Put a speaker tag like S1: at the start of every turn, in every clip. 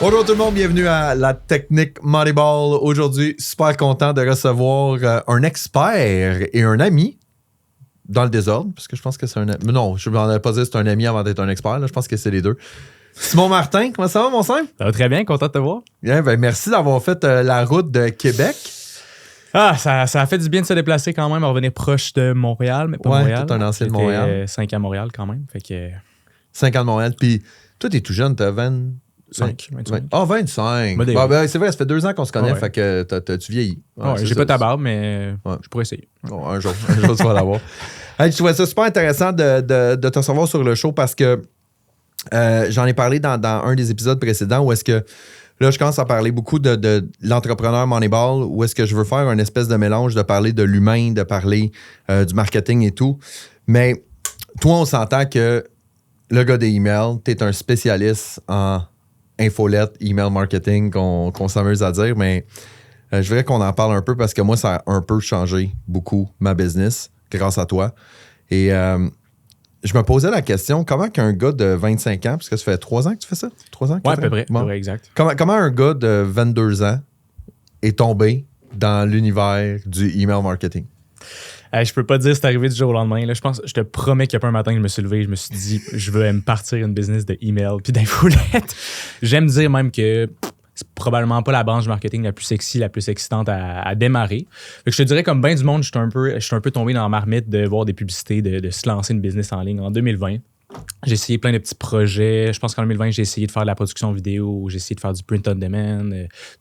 S1: Bonjour tout le monde, bienvenue à la Technique Moneyball. Aujourd'hui, super content de recevoir un expert et un ami dans le désordre, parce que je pense que c'est un ami. Non, je ne vais pas dire que c'est un ami avant d'être un expert, là, je pense que c'est les deux. Simon Martin, comment ça va, mon Simon?
S2: Ça va très bien, content de te voir.
S1: Bien, ben, merci d'avoir fait la route de Québec.
S2: Ah, ça a fait du bien de se déplacer quand même, à revenir proche de Montréal, mais pas Montréal.
S1: T'es un ancien de Montréal.
S2: 5 à Montréal quand même. Fait que...
S1: 5 ans de Montréal. Puis toi, t'es tout jeune, t'as
S2: 25.
S1: Ah, 25. Ben, c'est vrai, ça fait 2 ans qu'on se connaît, fait que tu vieillis.
S2: J'ai pas ta barbe, mais je pourrais essayer.
S1: Bon, un jour tu vas l'avoir. Hey, je trouvais ça super intéressant de te recevoir sur le show parce que j'en ai parlé dans un des épisodes précédents où est-ce que là, je commence à parler beaucoup de l'entrepreneur Moneyball, où est-ce que je veux faire une espèce de mélange de parler de l'humain, de parler du marketing et tout. Mais toi, on s'entend que le gars des emails, tu es un spécialiste en infolette, email marketing, qu'on s'amuse à dire, mais je voudrais qu'on en parle un peu parce que moi, ça a un peu changé beaucoup ma business grâce à toi. Et je me posais la question, comment qu'un gars de 25 ans, parce que ça fait 3 ans que tu fais ça? 3 ans?
S2: Ouais, à peu près.
S1: Bon.
S2: Ouais, exact.
S1: Comment un gars de 22 ans est tombé dans l'univers du email marketing?
S2: Je peux pas dire c'est arrivé du jour au lendemain. Là, je te promets qu'il y a pas un matin que je me suis levé, je me suis dit, je veux me partir une business de email puis d'infolette. J'aime dire même que c'est probablement pas la branche marketing la plus sexy, la plus excitante à démarrer. Fait que je te dirais, comme bien du monde, je suis un peu tombé dans la marmite de voir des publicités, de se lancer une business en ligne en 2020. J'ai essayé plein de petits projets. Je pense qu'en 2020, j'ai essayé de faire de la production vidéo, j'ai essayé de faire du print on demand,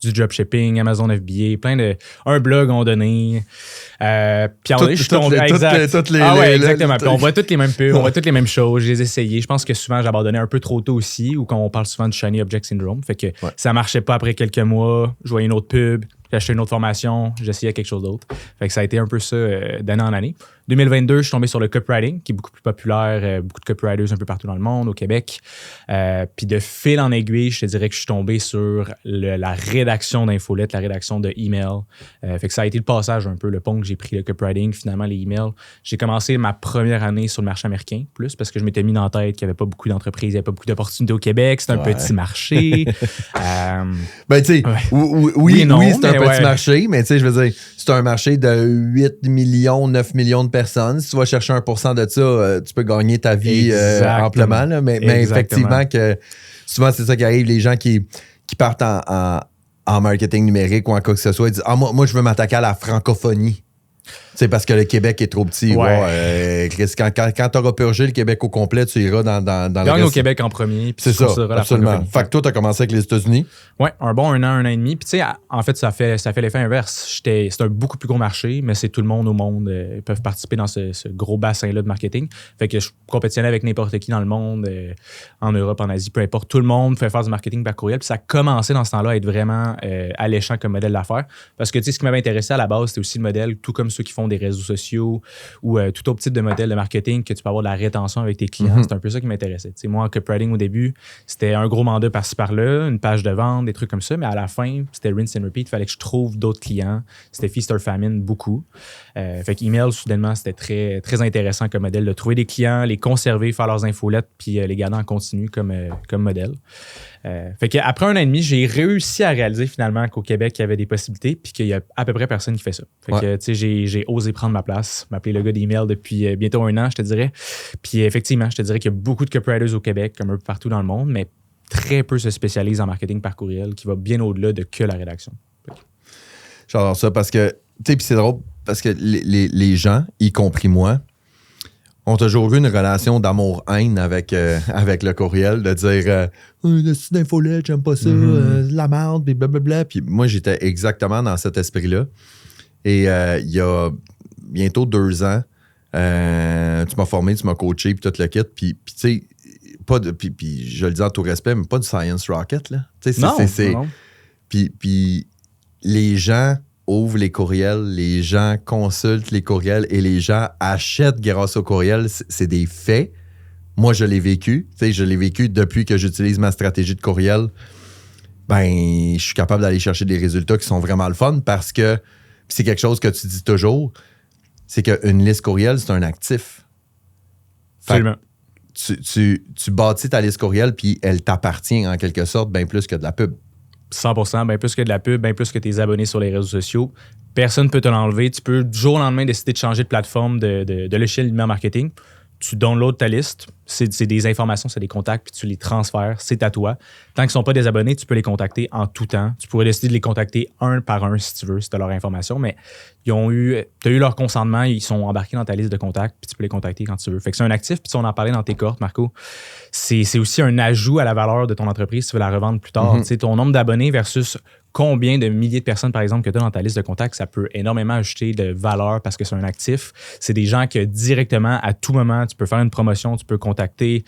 S2: du dropshipping, Amazon FBA, un blog on donné. Puis en je suis tombé. Exactement. Puis on voit toutes les mêmes pubs, on voit toutes les mêmes choses. Je les ai essayées. Je pense que souvent, j'ai abandonné un peu trop tôt aussi, ou quand on parle souvent du Shiny Object Syndrome. Fait que ça marchait pas après quelques mois. Je voyais une autre pub, j'ai acheté une autre formation, j'essayais quelque chose d'autre. Fait que ça a été un peu ça d'année en année. 2022, je suis tombé sur le copywriting, qui est beaucoup plus populaire, beaucoup de copywriters un peu partout dans le monde, au Québec. Puis de fil en aiguille, je te dirais que je suis tombé sur la rédaction d'infolettes, la rédaction de emails. Fait que ça a été le passage un peu, le pont que j'ai pris, le copywriting, finalement les emails. J'ai commencé ma première année sur le marché américain, plus parce que je m'étais mis dans la tête qu'il n'y avait pas beaucoup d'entreprises, il n'y avait pas beaucoup d'opportunités au Québec, c'est un petit marché.
S1: Ben, tu sais, oui, c'est un petit marché, mais tu sais, je veux dire, c'est un marché de 8 millions, 9 millions de personnes. Si tu vas chercher 1% de ça, tu peux gagner ta vie amplement. Là, mais effectivement, que souvent, c'est ça qui arrive. Les gens qui partent en marketing numérique ou en quoi que ce soit, ils disent « Ah, moi, je veux m'attaquer à la francophonie. » C'est parce que le Québec est trop petit. Quand tu auras purgé le Québec au complet, tu iras dans le reste.
S2: Au Québec en premier.
S1: C'est ça, absolument. Fait que toi, tu as commencé avec les États-Unis.
S2: Oui, un bon 1 an, 1 an et demi. Puis tu sais, en fait, ça fait l'effet inverse. C'est un beaucoup plus gros marché, mais c'est tout le monde au monde peuvent participer dans ce gros bassin-là de marketing. Fait que je compétitionnais avec n'importe qui dans le monde, en Europe, en Asie, peu importe. Tout le monde fait faire du marketing par courriel. Puis ça a commencé dans ce temps-là à être vraiment alléchant comme modèle d'affaires. Parce que tu sais, ce qui m'avait intéressé à la base, c'était aussi le modèle, tout comme ceux qui font des réseaux sociaux ou tout autre type de modèle de marketing que tu peux avoir de la rétention avec tes clients. C'est un peu ça qui m'intéressait. T'sais, moi, en copywriting au début, c'était un gros mandat par-ci par-là, une page de vente, des trucs comme ça, mais à la fin, c'était rinse and repeat. Il fallait que je trouve d'autres clients. C'était feast or famine beaucoup. Fait qu'email, soudainement, c'était très, très intéressant comme modèle de trouver des clients, les conserver, faire leurs infolettes, puis les garder en continu comme modèle. Fait qu'après 1 an et demi, j'ai réussi à réaliser finalement qu'au Québec, il y avait des possibilités puis qu'il y a à peu près personne qui fait ça. Fait que, tu sais, j'ai osé prendre ma place, m'appeler le gars d'email depuis bientôt 1 an, je te dirais. Puis effectivement, je te dirais qu'il y a beaucoup de copywriters au Québec, comme un peu partout dans le monde, mais très peu se spécialisent en marketing par courriel, qui va bien au-delà de que la rédaction.
S1: J'adore ça parce que, tu sais, puis c'est drôle parce que les gens, y compris moi, ont toujours eu une relation d'amour-haine avec le courriel, de dire le site d'infolette, j'aime pas ça, la merde, puis blablabla. Puis moi, j'étais exactement dans cet esprit-là. Et il y a bientôt 2 ans, tu m'as formé, tu m'as coaché, puis tout le kit. Puis tu sais, puis je le dis en tout respect, mais pas du science rocket, là.
S2: Non.
S1: Puis les gens ouvrent les courriels, les gens consultent les courriels et les gens achètent grâce aux courriels. C'est des faits. Moi, je l'ai vécu. Tu sais, je l'ai vécu depuis que j'utilise ma stratégie de courriel. Ben, je suis capable d'aller chercher des résultats qui sont vraiment le fun parce que c'est quelque chose que tu dis toujours, c'est qu'une liste courriel, c'est un actif.
S2: Absolument.
S1: tu bâtis ta liste courriel puis elle t'appartient en quelque sorte bien plus que de la pub.
S2: 100%, bien plus que de la pub, bien plus que tes abonnés sur les réseaux sociaux. Personne ne peut te l'enlever. Tu peux du jour au lendemain décider de changer de plateforme de l'échelle d'email marketing. Tu downloads ta liste, c'est des informations, c'est des contacts, puis tu les transfères, c'est à toi. Tant qu'ils ne sont pas des abonnés, tu peux les contacter en tout temps. Tu pourrais décider de les contacter un par un si tu veux, si tu as leur information, mais tu as eu leur consentement, ils sont embarqués dans ta liste de contacts, puis tu peux les contacter quand tu veux. Fait que c'est un actif, puis on en parlait dans tes cohortes, Marco. C'est aussi un ajout à la valeur de ton entreprise si tu veux la revendre plus tard. Tu sais, ton nombre d'abonnés versus combien de milliers de personnes, par exemple, que tu as dans ta liste de contacts, ça peut énormément ajouter de valeur parce que c'est un actif. C'est des gens que directement, à tout moment, tu peux faire une promotion, tu peux contacter.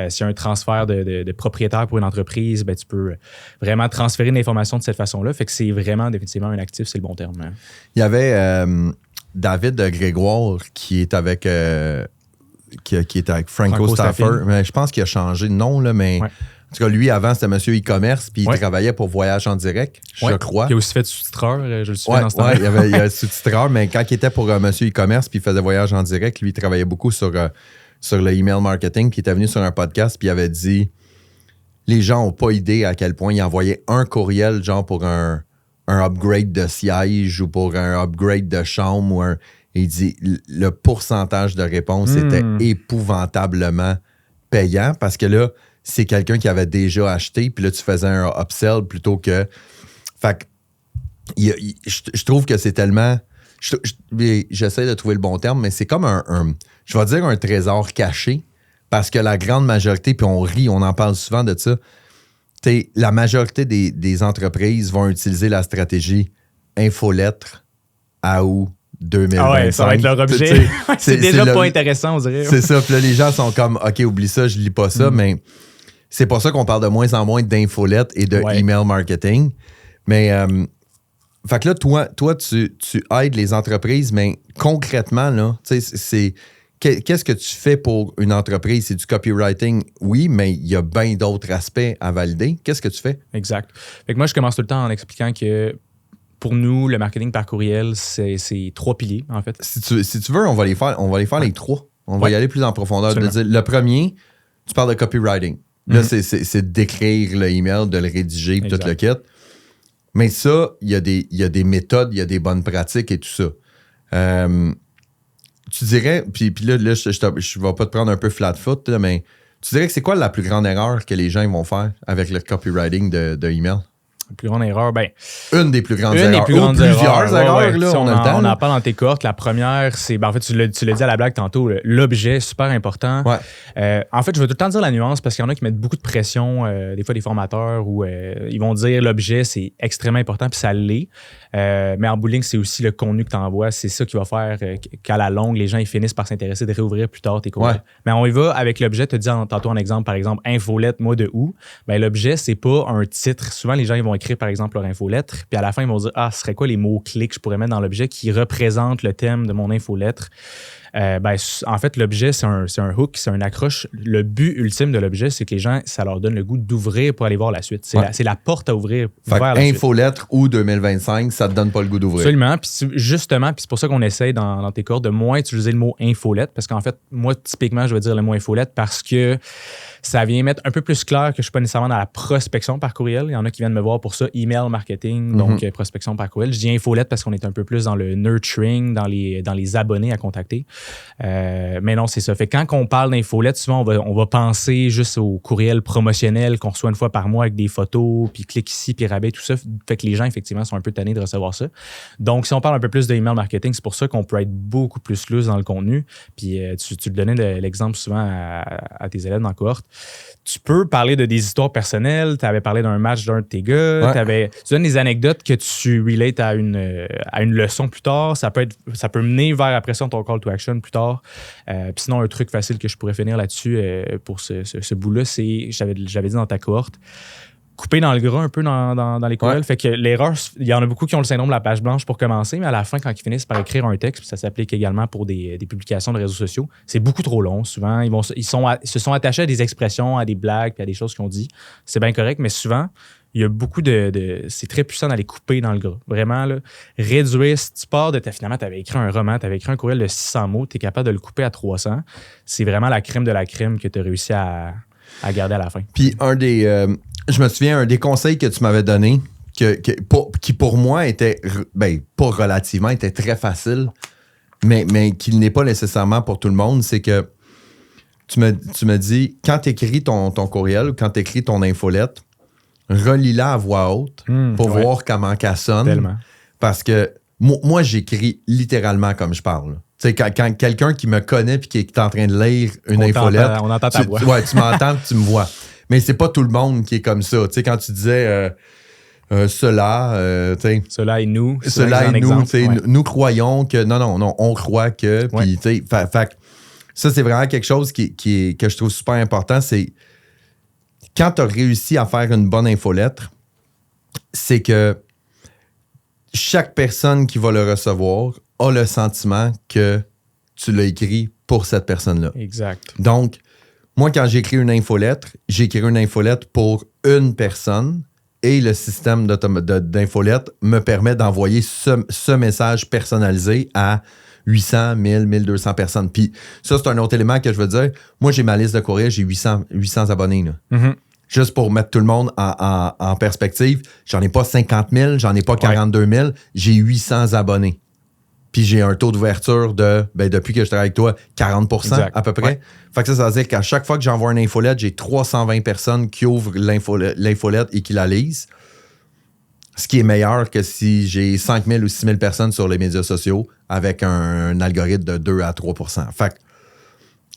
S2: S'il y a un transfert de propriétaire pour une entreprise, ben, tu peux vraiment transférer une information de cette façon-là. Fait que c'est vraiment définitivement un actif, c'est le bon terme. Hein.
S1: Il y avait David Grégoire qui est avec... qui est avec Franco Stafford. Mais je pense qu'il a changé de nom, là, mais... Ouais. En tout cas, lui, avant, c'était Monsieur e-commerce, puis il travaillait pour Voyage en direct, je crois.
S2: Il a aussi fait sous-titreur, je le suivais dans ce temps.
S1: Oui, il y avait sous-titreur, mais quand il était pour Monsieur e-commerce, puis il faisait Voyage en direct, lui, il travaillait beaucoup sur le email marketing, puis il était venu sur un podcast, puis il avait dit les gens n'ont pas idée à quel point il envoyait un courriel, genre pour un upgrade de siège ou pour un upgrade de chambre. Il dit le pourcentage de réponse était épouvantablement payant parce que là, c'est quelqu'un qui avait déjà acheté, puis là, tu faisais un upsell plutôt que... Fait que je trouve que c'est tellement... J'essaie de trouver le bon terme, mais c'est comme je vais dire un trésor caché, parce que la grande majorité, puis on rit, on en parle souvent de ça, la majorité des entreprises vont utiliser la stratégie infolettre à août 2025.
S2: Ah ouais, ça va être leur objet. c'est déjà pas intéressant, on dirait.
S1: C'est ça, puis là, les gens sont comme, OK, oublie ça, je lis pas ça, mais... C'est pour ça qu'on parle de moins en moins d'infolettes et de email marketing. Mais, fait que là, toi tu aides les entreprises, mais concrètement, là, qu'est-ce que tu fais pour une entreprise? C'est du copywriting, oui, mais il y a bien d'autres aspects à valider. Qu'est-ce que tu fais?
S2: Exact. Fait que moi, je commence tout le temps en expliquant que pour nous, le marketing par courriel, c'est 3 piliers, en fait.
S1: Si tu veux, on va les faire les 3. On va y aller plus en profondeur. Le premier, tu parles de copywriting. Là, c'est d'écrire le email, de le rédiger, tout le kit. Mais ça, il y a des méthodes, il y a des bonnes pratiques et tout ça. Tu dirais, puis là je vais pas te prendre un peu flat foot, là, mais tu dirais que c'est quoi la plus grande erreur que les gens vont faire avec le copywriting de email?
S2: La plus grande erreur,
S1: une des plus grandes erreurs. Plusieurs erreurs, là, on a le temps.
S2: On en parle dans tes cohortes. La première, c'est, en fait, tu l'as dit à la blague tantôt, l'objet, super important.
S1: Ouais.
S2: En fait, je vais tout le temps dire la nuance parce qu'il y en a qui mettent beaucoup de pression, des fois des formateurs, où ils vont dire l'objet, c'est extrêmement important, puis ça l'est. Mais en bout de ligne, c'est aussi le contenu que tu envoies. C'est ça qui va faire qu'à la longue, les gens ils finissent par s'intéresser de réouvrir plus tard tes courriels. Ouais. Mais on y va avec l'objet. Tu as dit tantôt en exemple, par exemple, infolette, mois de août. L'objet, c'est pas un titre. Souvent, les gens ils vont écrire, par exemple, leur infolettre. Puis à la fin, ils vont dire ce serait quoi les mots-clés que je pourrais mettre dans l'objet qui représentent le thème de mon infolettre? En fait, l'objet, c'est un hook, c'est un accroche. Le but ultime de l'objet, c'est que les gens, ça leur donne le goût d'ouvrir pour aller voir la suite. C'est la porte à ouvrir vers la
S1: infolettre ou 2025, ça te donne pas le goût d'ouvrir.
S2: Absolument. Puis justement, puis c'est pour ça qu'on essaye dans tes cours de moins utiliser le mot infolette, parce qu'en fait, moi, typiquement, je vais dire le mot infolette parce que ça vient mettre un peu plus clair que je ne suis pas nécessairement dans la prospection par courriel. Il y en a qui viennent me voir pour ça, email marketing, donc prospection par courriel. Je dis infolette parce qu'on est un peu plus dans le nurturing, dans les abonnés à contacter. Mais non, c'est ça. Fait que quand on parle d'infolette, souvent, on va penser juste au courriel promotionnel qu'on reçoit une fois par mois avec des photos, puis clique ici, puis rabais, tout ça. Fait que les gens, effectivement, sont un peu tannés de recevoir ça. Donc, si on parle un peu plus de email marketing, c'est pour ça qu'on peut être beaucoup plus loose dans le contenu. Puis, tu donnais l'exemple souvent à tes élèves dans la cohorte. Tu peux parler de des histoires personnelles. Tu avais parlé d'un match d'un de tes gars. Ouais. Tu donnes des anecdotes que tu relates à une leçon plus tard. Ça peut mener vers, après ça, ton call to action plus tard. Puis sinon, un truc facile que je pourrais finir là-dessus pour ce bout-là, c'est, j'avais dit dans ta cohorte, couper dans le gras un peu dans les courriels. Ouais. Fait que l'erreur, il y en a beaucoup qui ont le syndrome de la page blanche pour commencer, mais à la fin, quand ils finissent par écrire un texte, puis ça s'applique également pour des publications de réseaux sociaux, c'est beaucoup trop long. Souvent, ils se sont attachés à des expressions, à des blagues, puis à des choses qu'ils ont dit. C'est bien correct, mais souvent, il y a beaucoup c'est très puissant d'aller couper dans le gras. Vraiment, là, réduire. Si tu pars finalement, tu avais écrit un roman, tu avais écrit un courriel de 600 mots, tu es capable de le couper à 300. C'est vraiment la crème de la crème que tu as réussi à garder à la fin.
S1: Puis je me souviens, un des conseils que tu m'avais donné, qui pour moi était, pas relativement, était très facile, mais qui n'est pas nécessairement pour tout le monde, c'est que tu me dis, quand tu écris ton courriel ou quand tu écris ton infolette, relis-la à voix haute pour voir comment qu'elle sonne.
S2: Tellement.
S1: Parce que moi, j'écris littéralement comme je parle. Tu sais, quand quelqu'un qui me connaît et qui est en train de lire une infolette,
S2: on entend ta voix.
S1: Ouais, tu m'entends, tu me vois. Mais c'est pas tout le monde qui est comme ça. Tu sais, quand tu disais cela, tu sais.
S2: Cela et nous.
S1: Cela et nous, tu sais, nous croyons que. Non, on croit que. Puis, tu sais, fait ça, c'est vraiment quelque chose que je trouve super important. C'est quand tu as réussi à faire une bonne infolettre, c'est que chaque personne qui va le recevoir a le sentiment que tu l'as écrit pour cette personne-là.
S2: Exact.
S1: Donc, moi, quand j'écris une infolettre, j'écris une infolettre pour une personne et le système d'infolette me permet d'envoyer ce message personnalisé à 800, 1000, 1200 personnes. Puis ça, c'est un autre élément que je veux dire. Moi, j'ai ma liste de courriel, j'ai 800 abonnés. Là.
S2: Mm-hmm.
S1: Juste pour mettre tout le monde en perspective, j'en ai pas 50 000, j'en ai pas 42 000, j'ai 800 abonnés. Puis j'ai un taux d'ouverture depuis que je travaille avec toi, 40% exact. À peu près. Ouais. Fait que ça veut dire qu'à chaque fois que j'envoie une infolette, j'ai 320 personnes qui ouvrent l'infolette et qui la lisent. Ce qui est meilleur que si j'ai 5 000 ou 6 000 personnes sur les médias sociaux avec un algorithme de 2 à 3%. Fait que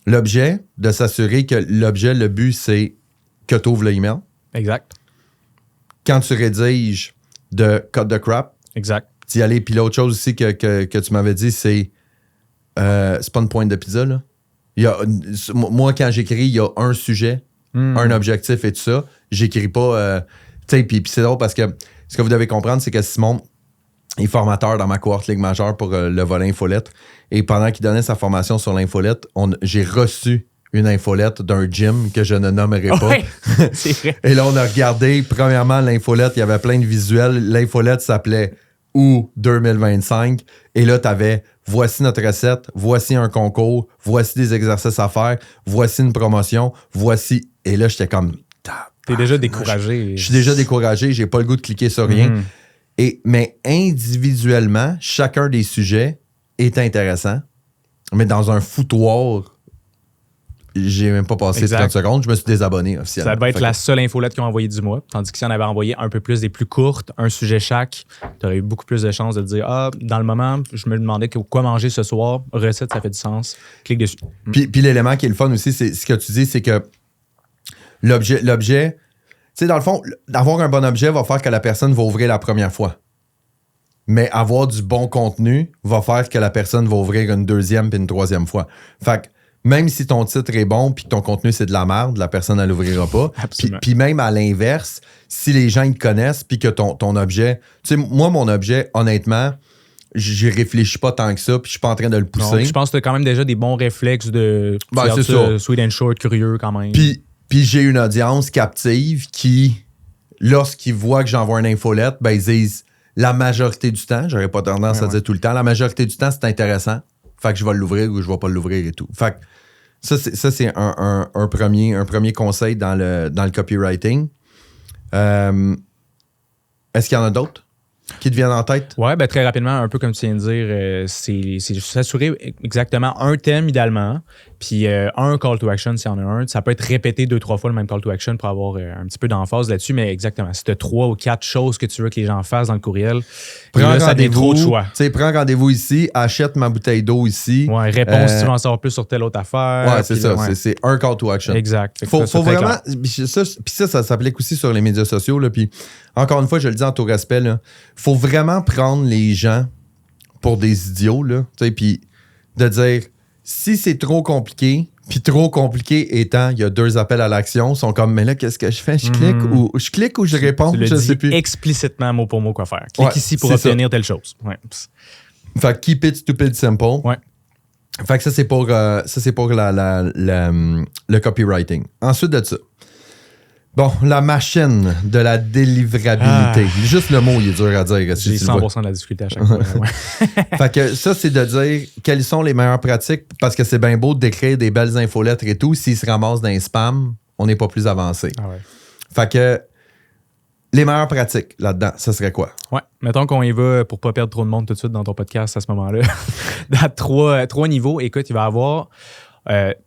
S1: l'objet, de s'assurer que le but, c'est que tu ouvres l'email.
S2: Exact.
S1: Quand tu rédiges de cut the crap.
S2: Exact.
S1: D'y aller. Puis l'autre chose aussi que tu m'avais dit, c'est pas une pointe de pizza, là. Moi, quand j'écris, il y a un sujet, un objectif et tout ça. J'écris pas... tu sais, puis c'est drôle parce que ce que vous devez comprendre, c'est que Simon est formateur dans ma cohorte Ligue majeure pour le volet infolette. Et pendant qu'il donnait sa formation sur l'infolette, j'ai reçu une infolette d'un gym que je ne nommerai pas.
S2: Ouais, c'est vrai.
S1: Et là, on a regardé, premièrement, l'infolette, il y avait plein de visuels. L'infolette s'appelait « Ou 2025 ». Et là, tu avais « Voici notre recette, voici un concours, voici des exercices à faire, voici une promotion, voici... » Et là, j'étais comme...
S2: T'es déjà découragé.
S1: Je suis déjà découragé, j'ai pas le goût de cliquer sur rien. Mais individuellement, chacun des sujets est intéressant. Mais dans un foutoir... J'ai même pas passé 30 secondes, je me suis désabonné officiellement.
S2: Ça va être la seule infolette qu'ils ont envoyée du mois. Tandis que si on avait envoyé un peu plus des plus courtes, un sujet chaque, tu aurais eu beaucoup plus de chances de te dire dans le moment, je me demandais quoi manger ce soir, recette, ça fait du sens. Clique dessus.
S1: Puis l'élément qui est le fun aussi, c'est ce que tu dis, c'est que l'objet, tu sais, dans le fond, d'avoir un bon objet va faire que la personne va ouvrir la première fois. Mais avoir du bon contenu va faire que la personne va ouvrir une deuxième puis une troisième fois. Fait que même si ton titre est bon puis que ton contenu, c'est de la merde, la personne, elle l'ouvrira pas. Puis même à l'inverse, si les gens ils te connaissent puis que ton objet... Tu sais, moi, mon objet, honnêtement, j'y réfléchis pas tant que ça puis je suis pas en train de le pousser.
S2: Donc, je pense que tu as quand même déjà des bons réflexes de...
S1: c'est ça.
S2: Sweet and short, curieux quand même.
S1: Puis j'ai une audience captive qui, lorsqu'ils voient que j'envoie une infolette, ben ils disent la majorité du temps, j'aurais pas tendance à dire tout le temps, la majorité du temps, c'est intéressant. Fait que je vais l'ouvrir ou je vais pas l'ouvrir et tout. Fait que ça c'est un premier conseil dans le copywriting. Est-ce qu'il y en a d'autres qui te viennent en tête?
S2: Oui, ben très rapidement, un peu comme tu viens de dire, c'est s'assurer exactement un thème idéalement, puis un call to action s'il y en a un. Ça peut être répété 2-3 fois le même call to action pour avoir un petit peu d'emphase là-dessus, mais exactement, si tu as 3 ou 4 choses que tu veux que les gens fassent dans le courriel,
S1: là, ça a trop de
S2: choix.
S1: Prends rendez-vous ici, achète ma bouteille d'eau ici.
S2: Ouais, réponse si tu veux en savoir plus sur telle autre affaire.
S1: Ouais, c'est ça, c'est un call to action.
S2: Exact.
S1: Faut vraiment... Puis ça s'applique aussi sur les médias sociaux, là, puis encore une fois, je le dis en tout respect, il faut vraiment prendre les gens pour des idiots, là, puis de dire, si c'est trop compliqué, puis trop compliqué étant, il y a 2 appels à l'action, ils sont comme, mais là, qu'est-ce que je fais? Je clique ou je réponds?
S2: Tu
S1: je
S2: sais
S1: plus.
S2: Explicitement, mot pour mot, quoi faire. Clique ici pour obtenir telle chose. Ouais.
S1: Fait que keep it stupid simple.
S2: Ouais.
S1: Fait que ça, c'est pour le copywriting. Ensuite de ça, Bon, la machine de la délivrabilité. Juste le mot, il est dur à dire.
S2: J'ai 100% de la difficulté à chaque fois. Ouais.
S1: Fait que ça, c'est de dire quelles sont les meilleures pratiques, parce que c'est bien beau de décrire des belles infolettres et tout. S'ils se ramassent dans les spams, on n'est pas plus avancé.
S2: Ah ouais.
S1: Fait que les meilleures pratiques là-dedans, ça serait quoi?
S2: Ouais. Mettons qu'on y va pour pas perdre trop de monde tout de suite dans ton podcast à ce moment-là. Dans trois niveaux, écoute, il va y avoir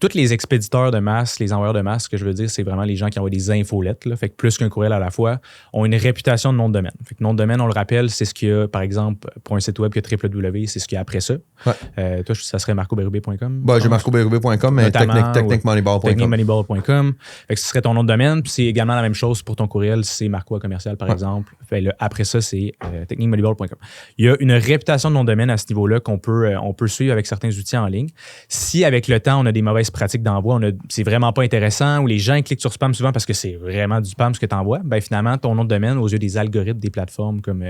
S2: tous les expéditeurs de masse, les envoyeurs de masse, ce que je veux dire, c'est vraiment les gens qui envoient des infolettes, là, fait que plus qu'un courriel à la fois, ont une réputation de nom de domaine. Fait que nom de domaine, on le rappelle, c'est ce qu'il y a, par exemple, pour un site web que www, c'est ce qu'il y a après ça.
S1: Ouais.
S2: Toi, ça serait marcoberube.com?
S1: Bah, j'ai marcoberube.com, mais technicmoneyball.com.
S2: Technicmoneyball.com. Fait que ce serait ton nom de domaine. Puis c'est également la même chose pour ton courriel, c'est marco@commercial, par exemple. Fait là, après ça, c'est technicmoneyball.com. Il y a une réputation de nom de domaine à ce niveau-là qu'on peut, on peut suivre avec certains outils en ligne. Si avec le temps, on a des mauvaises pratiques d'envoi, c'est vraiment pas intéressant, ou les gens cliquent sur spam souvent parce que c'est vraiment du spam ce que tu envoies, ben finalement, ton nom de domaine, aux yeux des algorithmes des plateformes comme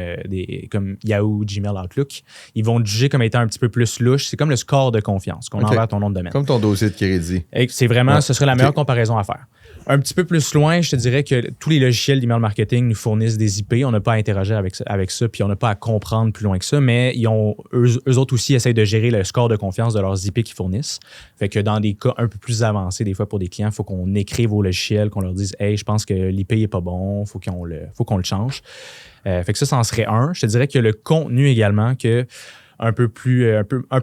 S2: Yahoo, Gmail, Outlook, ils vont te juger comme étant un petit peu plus louche. C'est comme le score de confiance qu'on envoie à ton nom de domaine.
S1: Comme ton dossier de crédit.
S2: Et c'est vraiment, ce serait la meilleure comparaison à faire. Un petit peu plus loin, je te dirais que tous les logiciels d'email marketing nous fournissent des IP. On n'a pas à interagir avec ça, puis on n'a pas à comprendre plus loin que ça, mais eux autres aussi essayent de gérer le score de confiance de leurs IP qu'ils fournissent. Fait que dans des cas un peu plus avancés, des fois pour des clients, il faut qu'on écrive au logiciel, qu'on leur dise « Hey, je pense que l'IP n'est pas bon, faut qu'on le change. » Fait que ça en serait un. Je te dirais que le contenu également, que un peu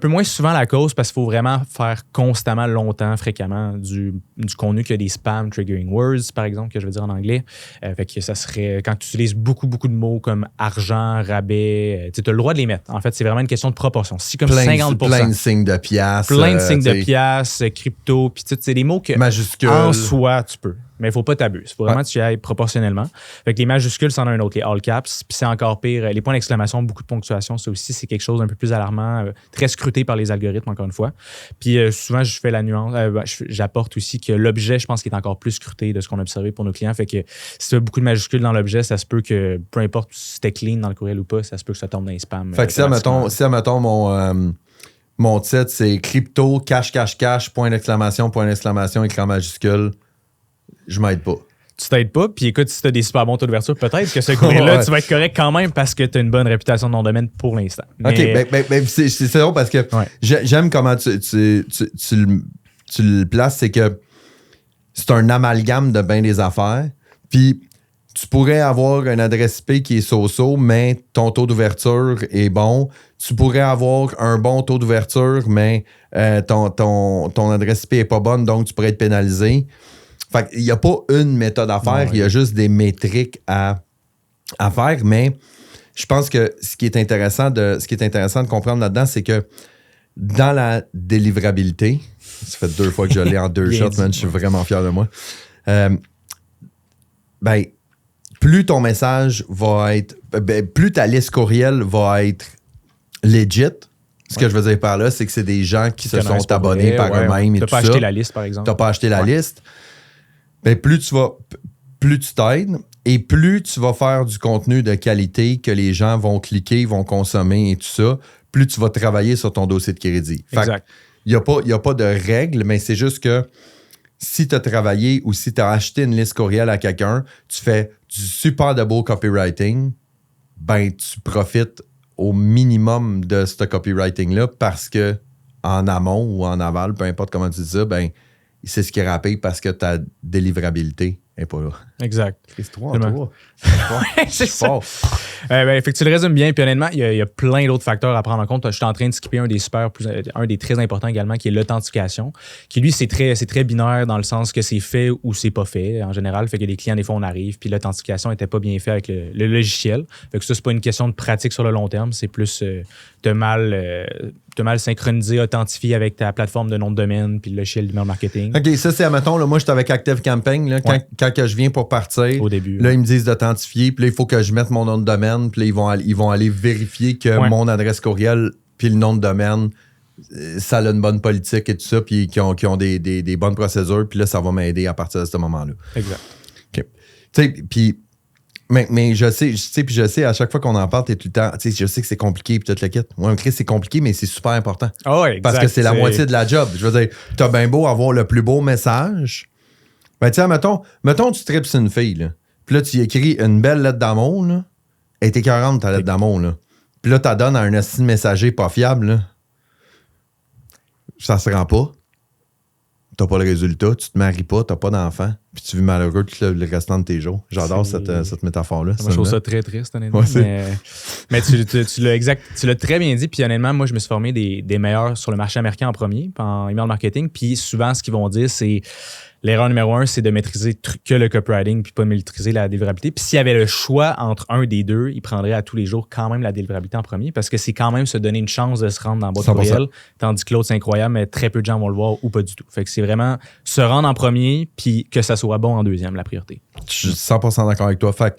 S2: moins souvent la cause, parce qu'il faut vraiment faire constamment, longtemps, fréquemment du contenu qui a des spam triggering words, par exemple, que je veux dire en anglais. Fait que ça serait quand tu utilises beaucoup de mots comme argent, rabais, tu as le droit de les mettre. En fait, c'est vraiment une question de proportion. Si comme 50%.
S1: Plein de signes de piastres.
S2: Plein de signes de piastres, crypto, puis c'est des mots que
S1: majuscules.
S2: En soi, tu peux. Mais il ne faut pas t'abuser. Il faut vraiment que tu y ailles proportionnellement. Fait que les majuscules, c'en a un autre. Les all caps, puis c'est encore pire. Les points d'exclamation, beaucoup de ponctuation, ça aussi, c'est quelque chose d'un peu plus alarmant, très scruté par les algorithmes, encore une fois. Puis souvent, je fais la nuance. J'apporte aussi que l'objet, je pense, qu'il est encore plus scruté de ce qu'on a observé pour nos clients. Fait que si tu as beaucoup de majuscules dans l'objet, ça se peut que, peu importe si c'était clean dans le courriel ou pas, ça se peut que ça tombe dans les spams.
S1: Fait que si, admettons, mon titre, c'est crypto, cash, point d'exclamation, écran majuscule, je m'aide pas.
S2: Tu t'aides pas, puis écoute, si tu as des super bons taux d'ouverture, peut-être que ce courriel-là, tu vas être correct quand même parce que tu as une bonne réputation de nom de domaine pour l'instant. Mais...
S1: OK, c'est drôle parce que j'aime comment tu le places, c'est que c'est un amalgame de bien des affaires, puis tu pourrais avoir une adresse IP qui est so-so, mais ton taux d'ouverture est bon. Tu pourrais avoir un bon taux d'ouverture, mais ton adresse IP est pas bonne, donc tu pourrais être pénalisé. Fait qu'il n'y a pas une méthode à faire, il y a juste des métriques à faire, mais je pense que ce qui est intéressant de comprendre là-dedans, c'est que dans la délivrabilité, ça fait 2 fois que je l'ai en 2 shots, man, je suis vraiment fier de moi. Plus ton message va être, plus ta liste courriel va être legit. Ce que je veux dire par là, c'est que c'est des gens qui se sont abonnés par eux-mêmes et tout ça.
S2: Tu n'as pas acheté la liste, par exemple.
S1: Tu n'as pas acheté la liste. Ben, plus tu t'aides et plus tu vas faire du contenu de qualité que les gens vont cliquer, vont consommer et tout ça, plus tu vas travailler sur ton dossier de crédit.
S2: Exact.
S1: Il n'y a pas de règle, mais c'est juste que si tu as travaillé ou si tu as acheté une liste courriel à quelqu'un, tu fais du super de beau copywriting, ben tu profites au minimum de ce copywriting-là parce que en amont ou en aval, peu importe comment tu dis ça, ben c'est ce qui est rappé parce que ta délivrabilité n'est pas là.
S2: Exact.
S1: C'est 3 en 3.
S2: Ouais, c'est ça. Fait que tu le résumes bien, puis honnêtement, il y a plein d'autres facteurs à prendre en compte. Je suis en train de skipper un des très importants également, qui est l'authentification, qui lui, c'est très binaire dans le sens que c'est fait ou c'est pas fait, en général. Fait que les clients, des fois, on arrive, puis l'authentification n'était pas bien faite avec le logiciel. Fait que ça, c'est pas une question de pratique sur le long terme, c'est plus de mal synchronisé, authentifié avec ta plateforme de nom de domaine puis le logiciel d'email marketing.
S1: OK, ça, c'est, admettons, là, moi, j'étais avec ActiveCampaign, là, quand que je viens pour partir,
S2: au début,
S1: là, ils me disent d'authentifier, puis là, il faut que je mette mon nom de domaine, puis là, ils vont aller vérifier que mon adresse courriel puis le nom de domaine, ça a une bonne politique et tout ça, puis qui ont des bonnes procédures, puis là, ça va m'aider à partir de ce moment-là.
S2: Exact.
S1: OK. Tu sais, puis... Mais je sais, à chaque fois qu'on en parle, t'es tout le temps, tu sais, je sais que c'est compliqué, puis tout le kit. Ouais, Chris, c'est compliqué, mais c'est super important.
S2: Oh, exact.
S1: Parce que c'est la moitié de la job. Je veux dire, t'as bien beau avoir le plus beau message, Ben, tu sais, mettons, tu tripes sur une fille, là. Puis là, tu y écris une belle lettre d'amour, là. Elle est écœurante, ta lettre d'amour, là. Puis là, tu la donnes à un esti de messager pas fiable, là. Ça se rend pas. T'as pas le résultat, tu te maries pas, t'as pas d'enfant, puis tu vis malheureux tout le restant de tes jours. J'adore cette métaphore-là.
S2: Moi, je trouve ça très triste, honnêtement.
S1: Ouais,
S2: mais tu l'as très bien dit, puis honnêtement, moi, je me suis formé des meilleurs sur le marché américain en premier, en email marketing, puis souvent, ce qu'ils vont dire, c'est l'erreur numéro 1, c'est de maîtriser que le copywriting puis pas maîtriser la délivrabilité. Puis s'il y avait le choix entre un des deux, il prendrait à tous les jours quand même la délivrabilité en premier parce que c'est quand même se donner une chance de se rendre dans le bas de courriel. Tandis que l'autre, c'est incroyable, mais très peu de gens vont le voir ou pas du tout. Fait que c'est vraiment se rendre en premier puis que ça soit bon en deuxième, la priorité.
S1: Je suis 100% d'accord avec toi. Fait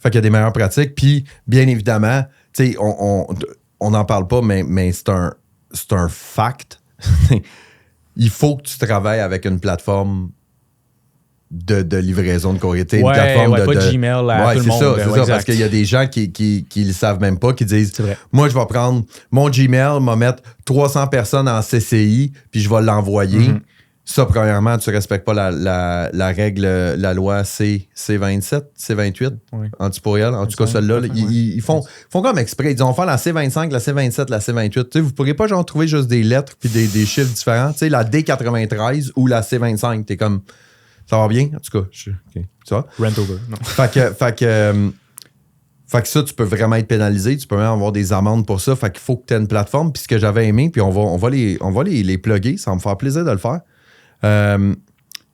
S1: qu'il y a des meilleures pratiques. Puis, bien évidemment, tu sais, on n'en parle pas, mais c'est un fact. Il faut que tu travailles avec une plateforme de livraison de courrier. Une plateforme
S2: pas de Gmail à tout le monde.
S1: C'est ça, parce qu'il y a des gens qui le savent même pas, qui disent moi, je vais prendre mon Gmail, je vais mettre 300 personnes en CCI, puis je vais l'envoyer. Mm-hmm. Ça, premièrement, tu ne respectes pas la règle, la loi C27, C28, anti-pourriel. En tout cas, celle-là, ils font comme exprès. Ils disent on va faire la C25, la C27, la C28. Tu sais, vous ne pourrez pas genre trouver juste des lettres puis des chiffres différents. Tu sais, la D93 ou la C25, t'es comme ça va bien, en tout cas. Okay. Tu vois?
S2: Rent over. Non.
S1: Fait que ça, tu peux vraiment être pénalisé. Tu peux même avoir des amendes pour ça. Fait qu'il faut que tu aies une plateforme. Puis ce que j'avais aimé, puis on va les plugger. Ça va me faire plaisir de le faire.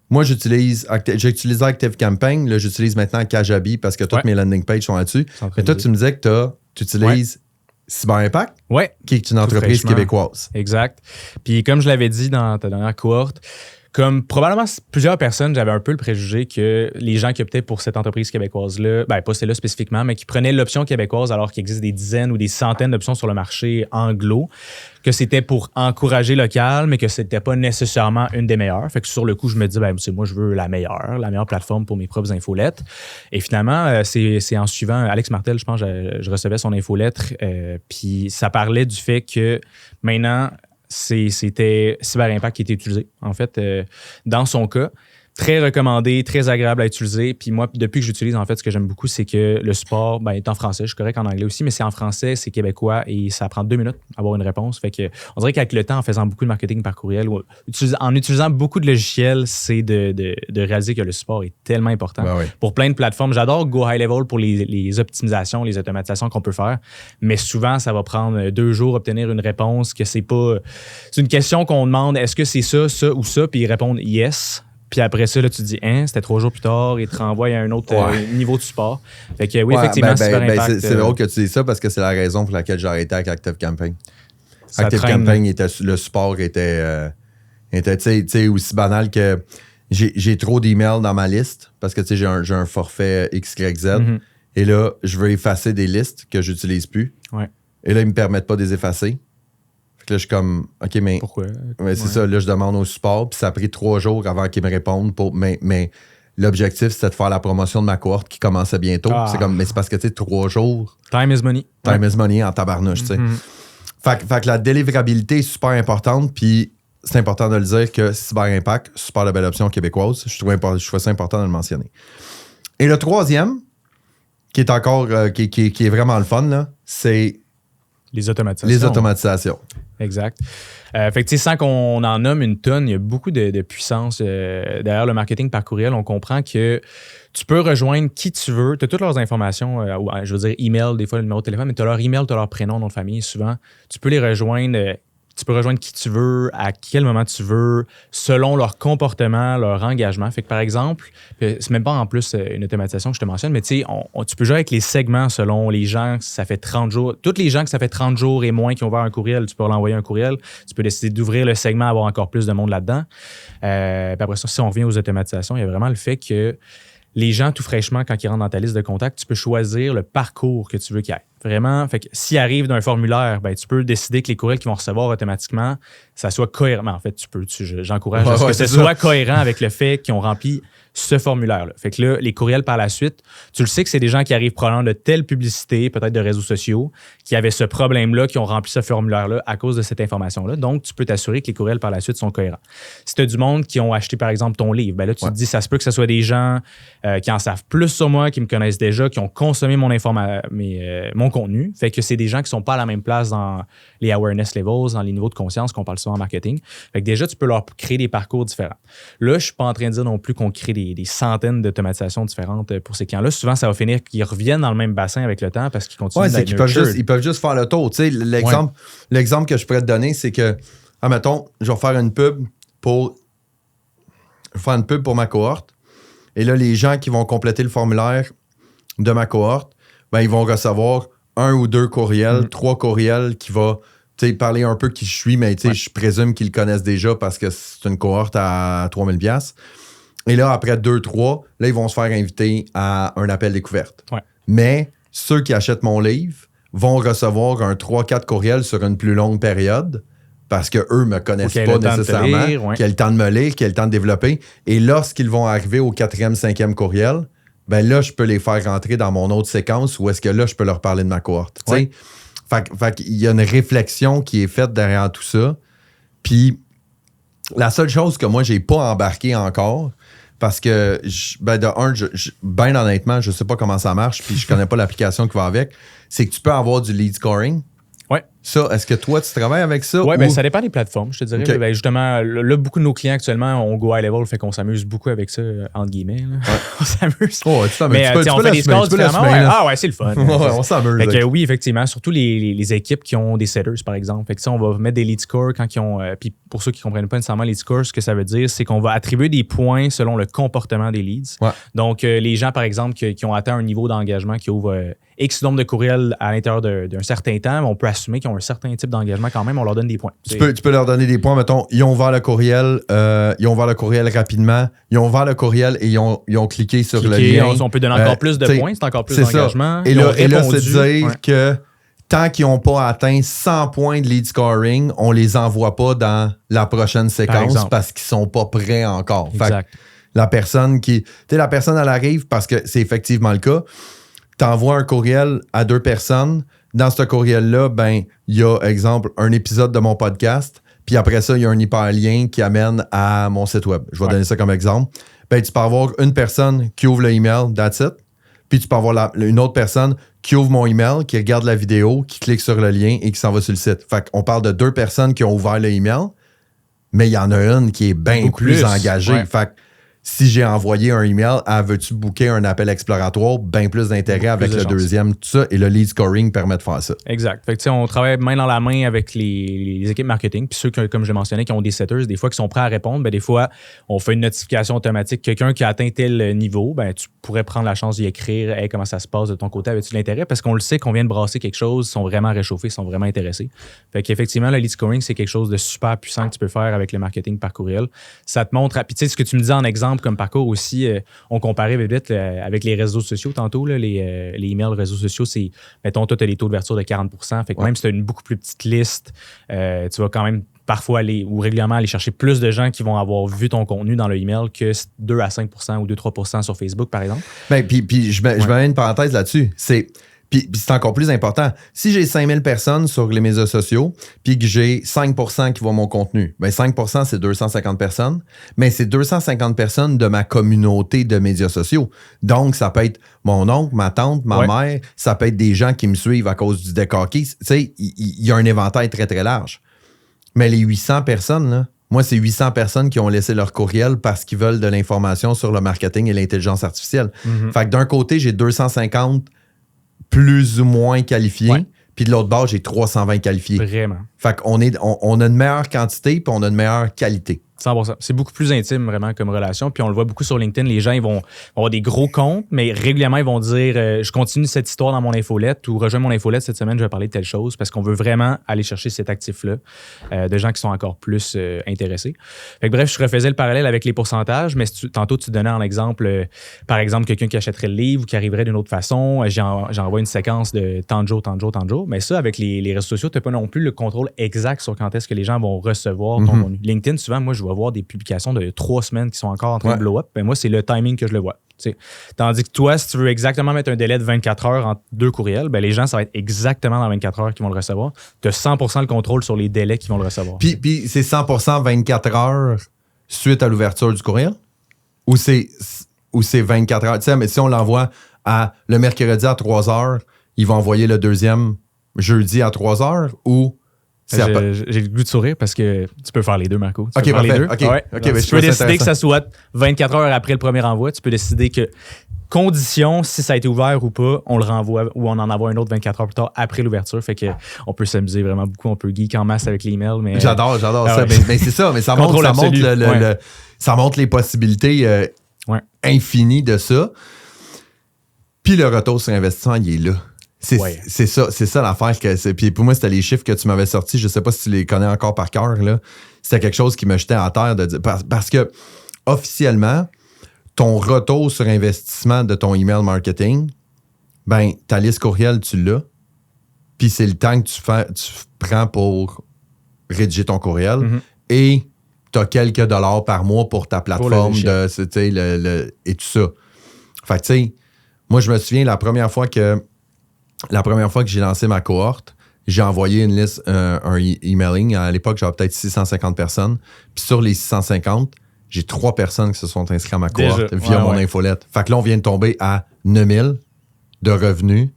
S1: Moi, j'ai utilisé ActiveCampaign. Là, j'utilise maintenant Kajabi parce que toutes mes landing pages sont là-dessus. Mais toi, tu me disais que tu utilises Cyber Impact, qui est une entreprise québécoise.
S2: Exact. Puis comme je l'avais dit dans ta dernière cohorte, comme probablement plusieurs personnes, j'avais un peu le préjugé que les gens qui optaient pour cette entreprise québécoise-là, pas celle-là spécifiquement, mais qui prenaient l'option québécoise alors qu'il existe des dizaines ou des centaines d'options sur le marché anglo, que c'était pour encourager local, mais que c'était pas nécessairement une des meilleures. Fait que sur le coup, je me dis, moi, je veux la meilleure plateforme pour mes propres infolettres. Et finalement, c'est en suivant Alex Martel, je pense, je recevais son infolettre, puis ça parlait du fait que maintenant, c'était Cyber Impact qui était utilisé, en fait, dans son cas. Très recommandé, très agréable à utiliser. Puis moi, depuis que j'utilise, en fait, ce que j'aime beaucoup, c'est que le support est en français. Je suis correct en anglais aussi, mais c'est en français, c'est québécois et ça prend 2 minutes à avoir une réponse. Fait que on dirait qu'avec le temps, en faisant beaucoup de marketing par courriel ou en utilisant beaucoup de logiciels, c'est de réaliser que le support est tellement important. Pour plein de plateformes. J'adore Go High Level pour les optimisations, les automatisations qu'on peut faire, mais souvent, ça va prendre 2 jours obtenir une réponse que c'est pas... C'est une question qu'on demande, est-ce que c'est ça ou ça? Puis ils répondent « yes ». Puis après ça, là, tu te dis, c'était 3 jours plus tard, et te renvoie à un autre niveau de support. Fait que oui, effectivement, Cyber Impact.
S1: C'est drôle que tu dis ça parce que c'est la raison pour laquelle j'ai arrêté avec ActiveCampaign. ActiveCampaign, le support était tu sais, aussi banal que j'ai trop d'emails dans ma liste parce que tu sais, j'ai un forfait XYZ. Mm-hmm. Et là, je veux effacer des listes que j'utilise plus.
S2: Ouais.
S1: Et là, ils me permettent pas de les effacer. Fait que là, je suis comme, OK, mais...
S2: Pourquoi?
S1: C'est ça, là, je demande au support, puis ça a pris 3 jours avant qu'ils me répondent. Mais l'objectif, c'était de faire la promotion de ma cohorte qui commençait bientôt. C'est comme, mais c'est parce que, tu sais, 3 jours...
S2: Time is money.
S1: Time is money en tabarnouche, tu sais. Fait que la délivrabilité est super importante, puis c'est important de le dire que Cyber Impact, super de belle option québécoise. Je trouve ça important de le mentionner. Et le troisième, qui est encore... qui est vraiment le fun, là, c'est...
S2: Les automatisations. Exact. Fait que, tu sais, sans qu'on en nomme une tonne, il y a beaucoup de puissance derrière le marketing par courriel. On comprend que tu peux rejoindre qui tu veux. Tu as toutes leurs informations, je veux dire email, des fois le numéro de téléphone, mais tu as leur email, tu as leur prénom, nom de famille, souvent. Tu peux les rejoindre. Tu peux rejoindre qui tu veux, à quel moment tu veux, selon leur comportement, leur engagement. Fait que, par exemple, c'est même pas en plus une automatisation que je te mentionne, mais tu sais, tu peux jouer avec les segments selon les gens, ça fait 30 jours. Toutes les gens que ça fait 30 jours et moins qui ont ouvert un courriel, tu peux leur envoyer un courriel. Tu peux décider d'ouvrir le segment, avoir encore plus de monde là-dedans. Puis après ça, si on revient aux automatisations, il y a vraiment le fait que les gens, tout fraîchement, quand ils rentrent dans ta liste de contacts, tu peux choisir le parcours que tu veux qu'il y ait. Vraiment, fait que s'ils arrivent d'un formulaire, tu peux décider que les courriels qu'ils vont recevoir automatiquement, ça soit cohérent. En fait, j'encourage à ce que ce soit cohérent avec le fait qu'ils ont rempli ce formulaire-là. Fait que là, les courriels par la suite, tu le sais que c'est des gens qui arrivent probablement de telle publicité, peut-être de réseaux sociaux, qui avaient ce problème-là, qui ont rempli ce formulaire-là à cause de cette information-là. Donc, tu peux t'assurer que les courriels par la suite sont cohérents. Si tu as du monde qui ont acheté, par exemple, ton livre, ben là, tu te dis, ça se peut que ce soit des gens qui en savent plus sur moi, qui me connaissent déjà, qui ont consommé mon contenu. Fait que c'est des gens qui ne sont pas à la même place dans les awareness levels, dans les niveaux de conscience qu'on parle souvent en marketing. Fait que déjà, tu peux leur créer des parcours différents. Là, je ne suis pas en train de dire non plus qu'on crée des centaines d'automatisations différentes pour ces clients-là. Souvent, ça va finir qu'ils reviennent dans le même bassin avec le temps parce qu'ils continuent d'être
S1: ils peuvent juste faire le tour. Tu sais, l'exemple que je pourrais te donner, c'est que, admettons, je vais faire une pub pour ma cohorte. Et là, les gens qui vont compléter le formulaire de ma cohorte, ben, ils vont recevoir 1 ou 2 courriels, 3 courriels qui vont parler un peu qui je suis, mais je présume qu'ils le connaissent déjà parce que c'est une cohorte à 3000 $. Et là, après 2-3, là, ils vont se faire inviter à un appel découverte.
S2: Ouais.
S1: Mais ceux qui achètent mon livre vont recevoir un 3-4 courriels sur une plus longue période parce qu'eux ne me connaissent pas nécessairement, qu'ils aient le temps de me lire, qu'ils aient le temps de développer. Et lorsqu'ils vont arriver au 4e, 5e courriel, ben là, je peux les faire rentrer dans mon autre séquence où est-ce que là, je peux leur parler de ma cohorte. Ouais. Fait qu'il y a une réflexion qui est faite derrière tout ça. Puis, la seule chose que moi, j'ai pas embarqué encore, parce que, ben honnêtement, je sais pas comment ça marche, puis je connais pas l'application qui va avec, c'est que tu peux avoir du lead scoring.
S2: Ouais.
S1: Ça, est-ce que toi, tu travailles avec ça?
S2: Oui, bien, ça dépend des plateformes, je te dirais.
S1: Okay.
S2: Ben, justement, là, beaucoup de nos clients actuellement, on go high level, fait qu'on s'amuse beaucoup avec ça, entre guillemets. Ouais. On s'amuse.
S1: Oh, mais
S2: on fait des scores différemment. Ouais, c'est le fun.
S1: On s'amuse.
S2: Fait que, oui, effectivement, surtout les équipes qui ont des setters, par exemple. Fait que ça, on va mettre des lead scores quand ils ont. Puis pour ceux qui ne comprennent pas nécessairement les lead scores, ce que ça veut dire, c'est qu'on va attribuer des points selon le comportement des leads.
S1: Ouais.
S2: Donc, les gens, par exemple, qui ont atteint un niveau d'engagement qui ouvre X nombre de courriels à l'intérieur d'un certain temps, on peut assumer qu'ils ont un certain type d'engagement quand même, on leur donne des points.
S1: Tu peux leur donner des points, mettons, ils ont ouvert le courriel rapidement, ils ont ouvert le courriel et ils ont cliqué sur le lien.
S2: On peut donner encore plus de points, c'est encore plus d'engagement.
S1: Et là, c'est dire que tant qu'ils n'ont pas atteint 100 points de lead scoring, on les envoie pas dans la prochaine séquence parce qu'ils sont pas prêts encore.
S2: Exact.
S1: Fait la personne elle arrive parce que c'est effectivement le cas. T'envoies un courriel à 2 personnes. Dans ce courriel-là, ben, il y a, exemple, un épisode de mon podcast. Puis après ça, il y a un hyperlien qui amène à mon site web. Je vais donner ça comme exemple. Ben, tu peux avoir une personne qui ouvre le email, that's it. Puis tu peux avoir une autre personne qui ouvre mon email, qui regarde la vidéo, qui clique sur le lien et qui s'en va sur le site. Fait qu'on parle de 2 personnes qui ont ouvert le email, mais il y en a une qui est bien plus engagée. Ouais. Fait que si j'ai envoyé un email à veux-tu booker un appel exploratoire, bien plus d'intérêt avec le deuxième, tout ça, et le lead scoring permet de faire ça.
S2: Exact. Fait que, on travaille main dans la main avec les équipes marketing, puis ceux, comme je mentionnais, qui ont des setters, des fois qui sont prêts à répondre, ben, des fois, on fait une notification automatique. Quelqu'un qui a atteint tel niveau, ben, tu pourrais prendre la chance d'y écrire « Hey, comment ça se passe de ton côté? Avais-tu de l'intérêt? » Parce qu'on le sait qu'on vient de brasser quelque chose, ils sont vraiment réchauffés, ils sont vraiment intéressés. Fait qu'effectivement, le lead scoring, c'est quelque chose de super puissant que tu peux faire avec le marketing par courriel. Ça te montre, puis tu sais, ce que tu me disais en exemple comme parcours aussi, on comparait vite avec les réseaux sociaux tantôt, là, les emails réseaux sociaux, c'est, mettons, toi, tu as les taux d'ouverture de 40%. Fait que même si tu as une beaucoup plus petite liste, tu vas quand même parfois aller ou régulièrement aller chercher plus de gens qui vont avoir vu ton contenu dans le email que 2 à 5% ou 2-3% sur Facebook, par exemple.
S1: Ben, puis je mets une parenthèse là-dessus. Puis c'est encore plus important. Si j'ai 5000 personnes sur les médias sociaux, puis que j'ai 5% qui voient mon contenu, ben 5%, c'est 250 personnes, mais c'est 250 personnes de ma communauté de médias sociaux. Donc, ça peut être mon oncle, ma tante, ma mère, ça peut être des gens qui me suivent à cause du deck hockey. Tu sais, il y a un éventail très, très large. Mais les 800 personnes, là, moi, c'est 800 personnes qui ont laissé leur courriel parce qu'ils veulent de l'information sur le marketing et l'intelligence artificielle. Mm-hmm. Fait que d'un côté, j'ai 250 plus ou moins qualifiés, puis de l'autre bord, j'ai 320 qualifiés.
S2: Vraiment.
S1: Fait qu'on on a une meilleure quantité, puis on a une meilleure qualité.
S2: 100%. C'est beaucoup plus intime, vraiment, comme relation. Puis on le voit beaucoup sur LinkedIn. Les gens, ils vont avoir des gros comptes, mais régulièrement, ils vont dire je continue cette histoire dans mon infolette ou rejoins mon infolette cette semaine, je vais parler de telle chose parce qu'on veut vraiment aller chercher cet actif-là de gens qui sont encore plus intéressés. Fait que, bref, je refaisais le parallèle avec les pourcentages, mais tantôt, tu donnais en exemple, par exemple, quelqu'un qui achèterait le livre ou qui arriverait d'une autre façon. J'envoie une séquence de tant de jours. Mais ça, avec les réseaux sociaux, tu n'as pas non plus le contrôle exact sur quand est-ce que les gens vont recevoir ton contenu. LinkedIn, souvent, moi, je vois va voir des publications de 3 semaines qui sont encore en train de blow up. Ben moi, c'est le timing que je le vois. T'sais. Tandis que toi, si tu veux exactement mettre un délai de 24 heures entre 2 courriels, ben les gens, ça va être exactement dans 24 heures qu'ils vont le recevoir. Tu as 100% le contrôle sur les délais qu'ils vont le recevoir.
S1: Puis c'est 100% 24 heures suite à l'ouverture du courriel? Ou c'est 24 heures? Tu sais, mais si on l'envoie le mercredi à 3 heures, ils vont envoyer le deuxième jeudi à 3 heures ou...
S2: J'ai le goût de sourire parce que tu peux faire les deux, Marco.
S1: Tu peux faire les deux.
S2: Tu peux décider que ça soit 24 heures après le premier envoi. Tu peux décider que, condition, si ça a été ouvert ou pas, on le renvoie ou on en envoie un autre 24 heures plus tard après l'ouverture. Fait que on peut s'amuser vraiment beaucoup. On peut geek en masse avec l'email. Mais
S1: J'adore ça. Mais c'est ça. Mais ça montre les possibilités infinies de ça. Puis le retour sur investissement, il est là. C'est ça l'affaire. Puis pour moi, c'était les chiffres que tu m'avais sortis. Je ne sais pas si tu les connais encore par cœur. C'était quelque chose qui me jetait à terre de dire. Parce que officiellement, ton retour sur investissement de ton email marketing, ben ta liste courriel, tu l'as. Puis c'est le temps que tu prends pour rédiger ton courriel. Mm-hmm. Et tu as quelques dollars par mois pour ta plateforme et tout ça. Fait que tu sais, moi, je me souviens la première fois que j'ai lancé ma cohorte, j'ai envoyé une liste, un emailing. À l'époque, j'avais peut-être 650 personnes. Puis sur les 650, j'ai 3 personnes qui se sont inscrites à ma cohorte via mon infolette. Fait que là, on vient de tomber à 9000 de revenus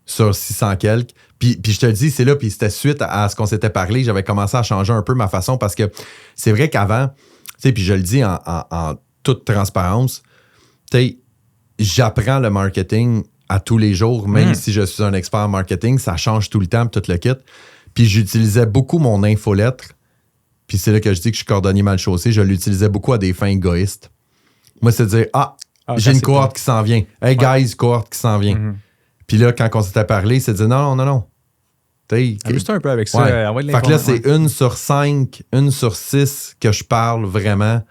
S1: sur 600 quelques. Puis je te le dis, c'est là, puis c'était suite à ce qu'on s'était parlé. J'avais commencé à changer un peu ma façon parce que c'est vrai qu'avant, tu sais, puis je le dis en toute transparence, tu sais, j'apprends le marketing à tous les jours, même si je suis un expert en marketing, ça change tout le temps, tout le kit. Puis j'utilisais beaucoup mon infolettre, puis c'est là que je dis que je suis cordonnier mal chaussé, je l'utilisais beaucoup à des fins égoïstes. Moi, c'est de dire, j'ai une cohorte qui s'en vient. Hey guys, cohorte qui s'en vient. Mm-hmm. Puis là, quand on s'était parlé, c'est de dire, non.
S2: Amuse-toi un peu avec ça.
S1: Ouais. Fait que là, c'est 1 sur 5, 1 sur 6 que je parle vraiment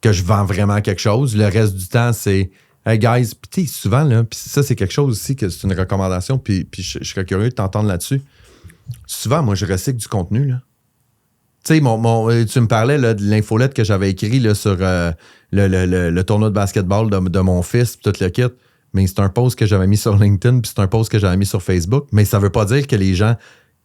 S1: que je vends vraiment quelque chose. Le reste du temps, c'est hey guys, puis souvent, là, puis ça, c'est quelque chose aussi que c'est une recommandation, puis je serais curieux de t'entendre là-dessus. Souvent, moi, je recycle du contenu, là. Tu sais, tu me parlais là, de l'infolette que j'avais écrit là, sur le tournoi de basketball de mon fils, puis tout le kit. Mais c'est un post que j'avais mis sur LinkedIn, puis c'est un post que j'avais mis sur Facebook. Mais ça veut pas dire que les gens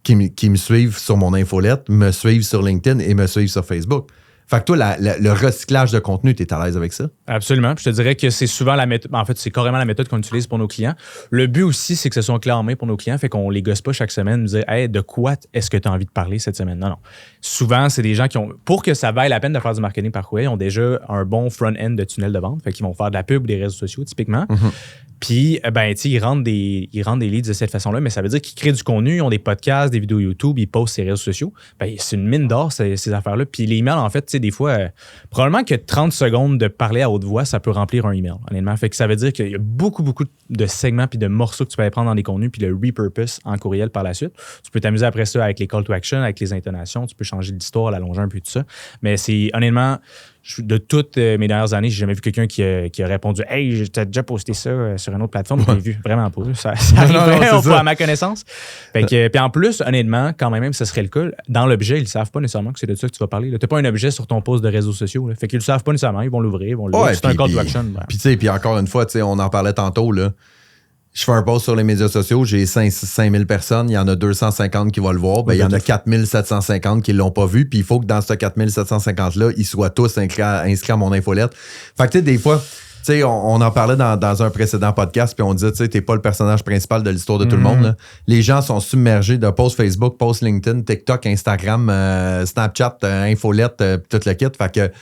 S1: qui me suivent sur mon infolette me suivent sur LinkedIn et me suivent sur Facebook. Fait que toi, le recyclage de contenu, tu es à l'aise avec ça?
S2: Absolument. Puis je te dirais que c'est souvent la méthode. En fait, c'est carrément la méthode qu'on utilise pour nos clients. Le but aussi, c'est que ce soit clé en main pour nos clients. Fait qu'on les gosse pas chaque semaine, nous dire hey, de quoi est-ce que tu as envie de parler cette semaine? Non. Souvent, c'est des gens qui ont. Pour que ça vaille la peine de faire du marketing par courriel, ils ont déjà un bon front-end de tunnel de vente. Fait qu'ils vont faire de la pub ou des réseaux sociaux, typiquement. Mm-hmm. Puis, ben, tu sais, ils rendent des leads de cette façon-là, mais ça veut dire qu'ils créent du contenu, ils ont des podcasts, des vidéos YouTube, ils postent sur les réseaux sociaux. Ben, c'est une mine d'or, ces affaires-là. Puis les emails, en fait, tu sais, des fois, probablement que 30 secondes de parler à haute voix, ça peut remplir un email, honnêtement. Fait que ça veut dire qu'il y a beaucoup de segments puis de morceaux que tu peux aller prendre dans les contenus puis le repurpose en courriel par la suite. Tu peux t'amuser après ça avec les call to action, avec les intonations, tu peux changer l'histoire, l'allonger un peu, tout ça. Mais c'est, honnêtement, de toutes mes dernières années, j'ai jamais vu quelqu'un qui a répondu « Hey, j'ai déjà posté ça sur une autre plateforme. » Je l'ai vu vraiment pas. Ça arrive pas à ma connaissance. Fait que, puis en plus, honnêtement, quand même, ce serait le cas, dans l'objet, ils ne savent pas nécessairement que c'est de ça que tu vas parler. Tu n'as pas un objet sur ton post de réseaux sociaux. Là. Fait qu'ils ne le savent pas nécessairement. Ils vont l'ouvrir, ils vont l'ouvrir. C'est un call to action.
S1: Puis tu sais, puis encore une fois, on en parlait tantôt, là. Je fais un post sur les médias sociaux, j'ai 5000 personnes, il y en a 250 qui vont le voir, ben, il y en a 4750 qui ne l'ont pas vu, puis il faut que dans ce 4750-là, ils soient tous inscrits à mon infolette. Fait que tu sais, des fois, tu sais, on en parlait dans un précédent podcast, puis on disait, tu sais, t'es pas le personnage principal de l'histoire de tout le monde. Là. Les gens sont submergés de posts Facebook, posts LinkedIn, TikTok, Instagram, Snapchat, infolette, tout le kit. Fait que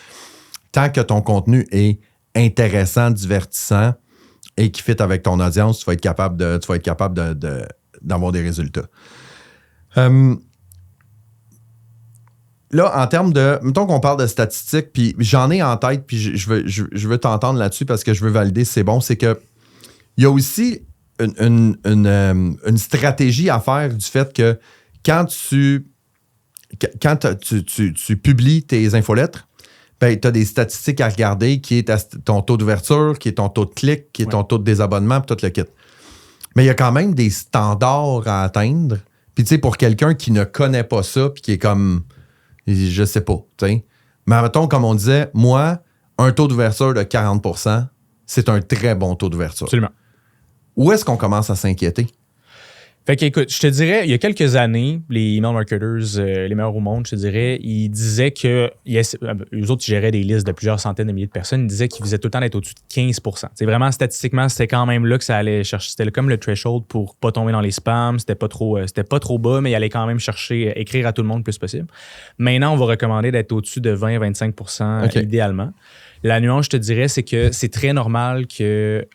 S1: tant que ton contenu est intéressant, divertissant, et qui fit avec ton audience, tu vas être capable d'avoir des résultats. Là, en termes de... Mettons qu'on parle de statistiques, puis j'en ai en tête, puis je veux t'entendre là-dessus parce que je veux valider si c'est bon, c'est que il y a aussi une stratégie à faire du fait que quand tu publies tes infolettres, ben, tu as des statistiques à regarder qui est ton taux d'ouverture, qui est ton taux de clic, qui est ton taux de désabonnement, puis tout le kit. Mais il y a quand même des standards à atteindre. Puis tu sais, pour quelqu'un qui ne connaît pas ça, puis qui est comme, Je sais pas, tu sais. Mais mettons, comme on disait, moi, un taux d'ouverture de 40%, c'est un très bon taux d'ouverture.
S2: Absolument.
S1: Où est-ce qu'on commence à s'inquiéter?
S2: Fait que, écoute, je te dirais, il y a quelques années, les email marketers, les meilleurs au monde, je te dirais, ils disaient que, eux autres, ils géraient des listes de plusieurs centaines de milliers de personnes, ils disaient qu'ils faisaient tout le temps d'être au-dessus de 15%. C'est vraiment, statistiquement, c'était quand même là que ça allait chercher. C'était comme le threshold pour pas tomber dans les spams. C'était pas trop bas, mais il allait quand même chercher, écrire à tout le monde le plus possible. Maintenant, on va recommander d'être au-dessus de 20-25% idéalement. La nuance, je te dirais, c'est que c'est très normal que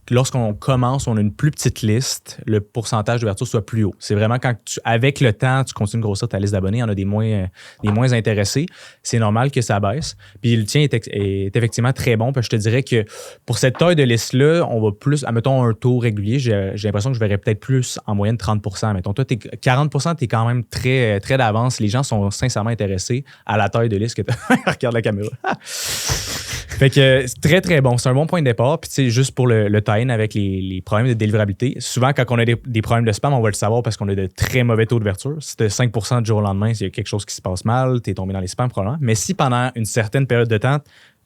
S2: lorsqu'on commence, on a une plus petite liste, le pourcentage d'ouverture soit plus haut. C'est vraiment quand avec le temps, tu continues de grossir ta liste d'abonnés, il y en a des moins intéressés. C'est normal que ça baisse. Puis le tien est effectivement très bon. Puis je te dirais que pour cette taille de liste-là, on va plus, admettons un taux régulier, j'ai l'impression que je verrais peut-être plus en moyenne 30%. Mettons, toi, 40%, tu es quand même très, très d'avance. Les gens sont sincèrement intéressés à la taille de liste que tu as. Regarde la caméra. Fait que c'est très, très bon. C'est un bon point de départ. Puis, tu sais, juste pour le tie-in avec les problèmes de délivrabilité, souvent, quand on a des problèmes de spam, on va le savoir parce qu'on a de très mauvais taux d'ouverture. Si tu as 5% du jour au lendemain, s'il y a quelque chose qui se passe mal, tu es tombé dans les spams probablement. Mais si pendant une certaine période de temps,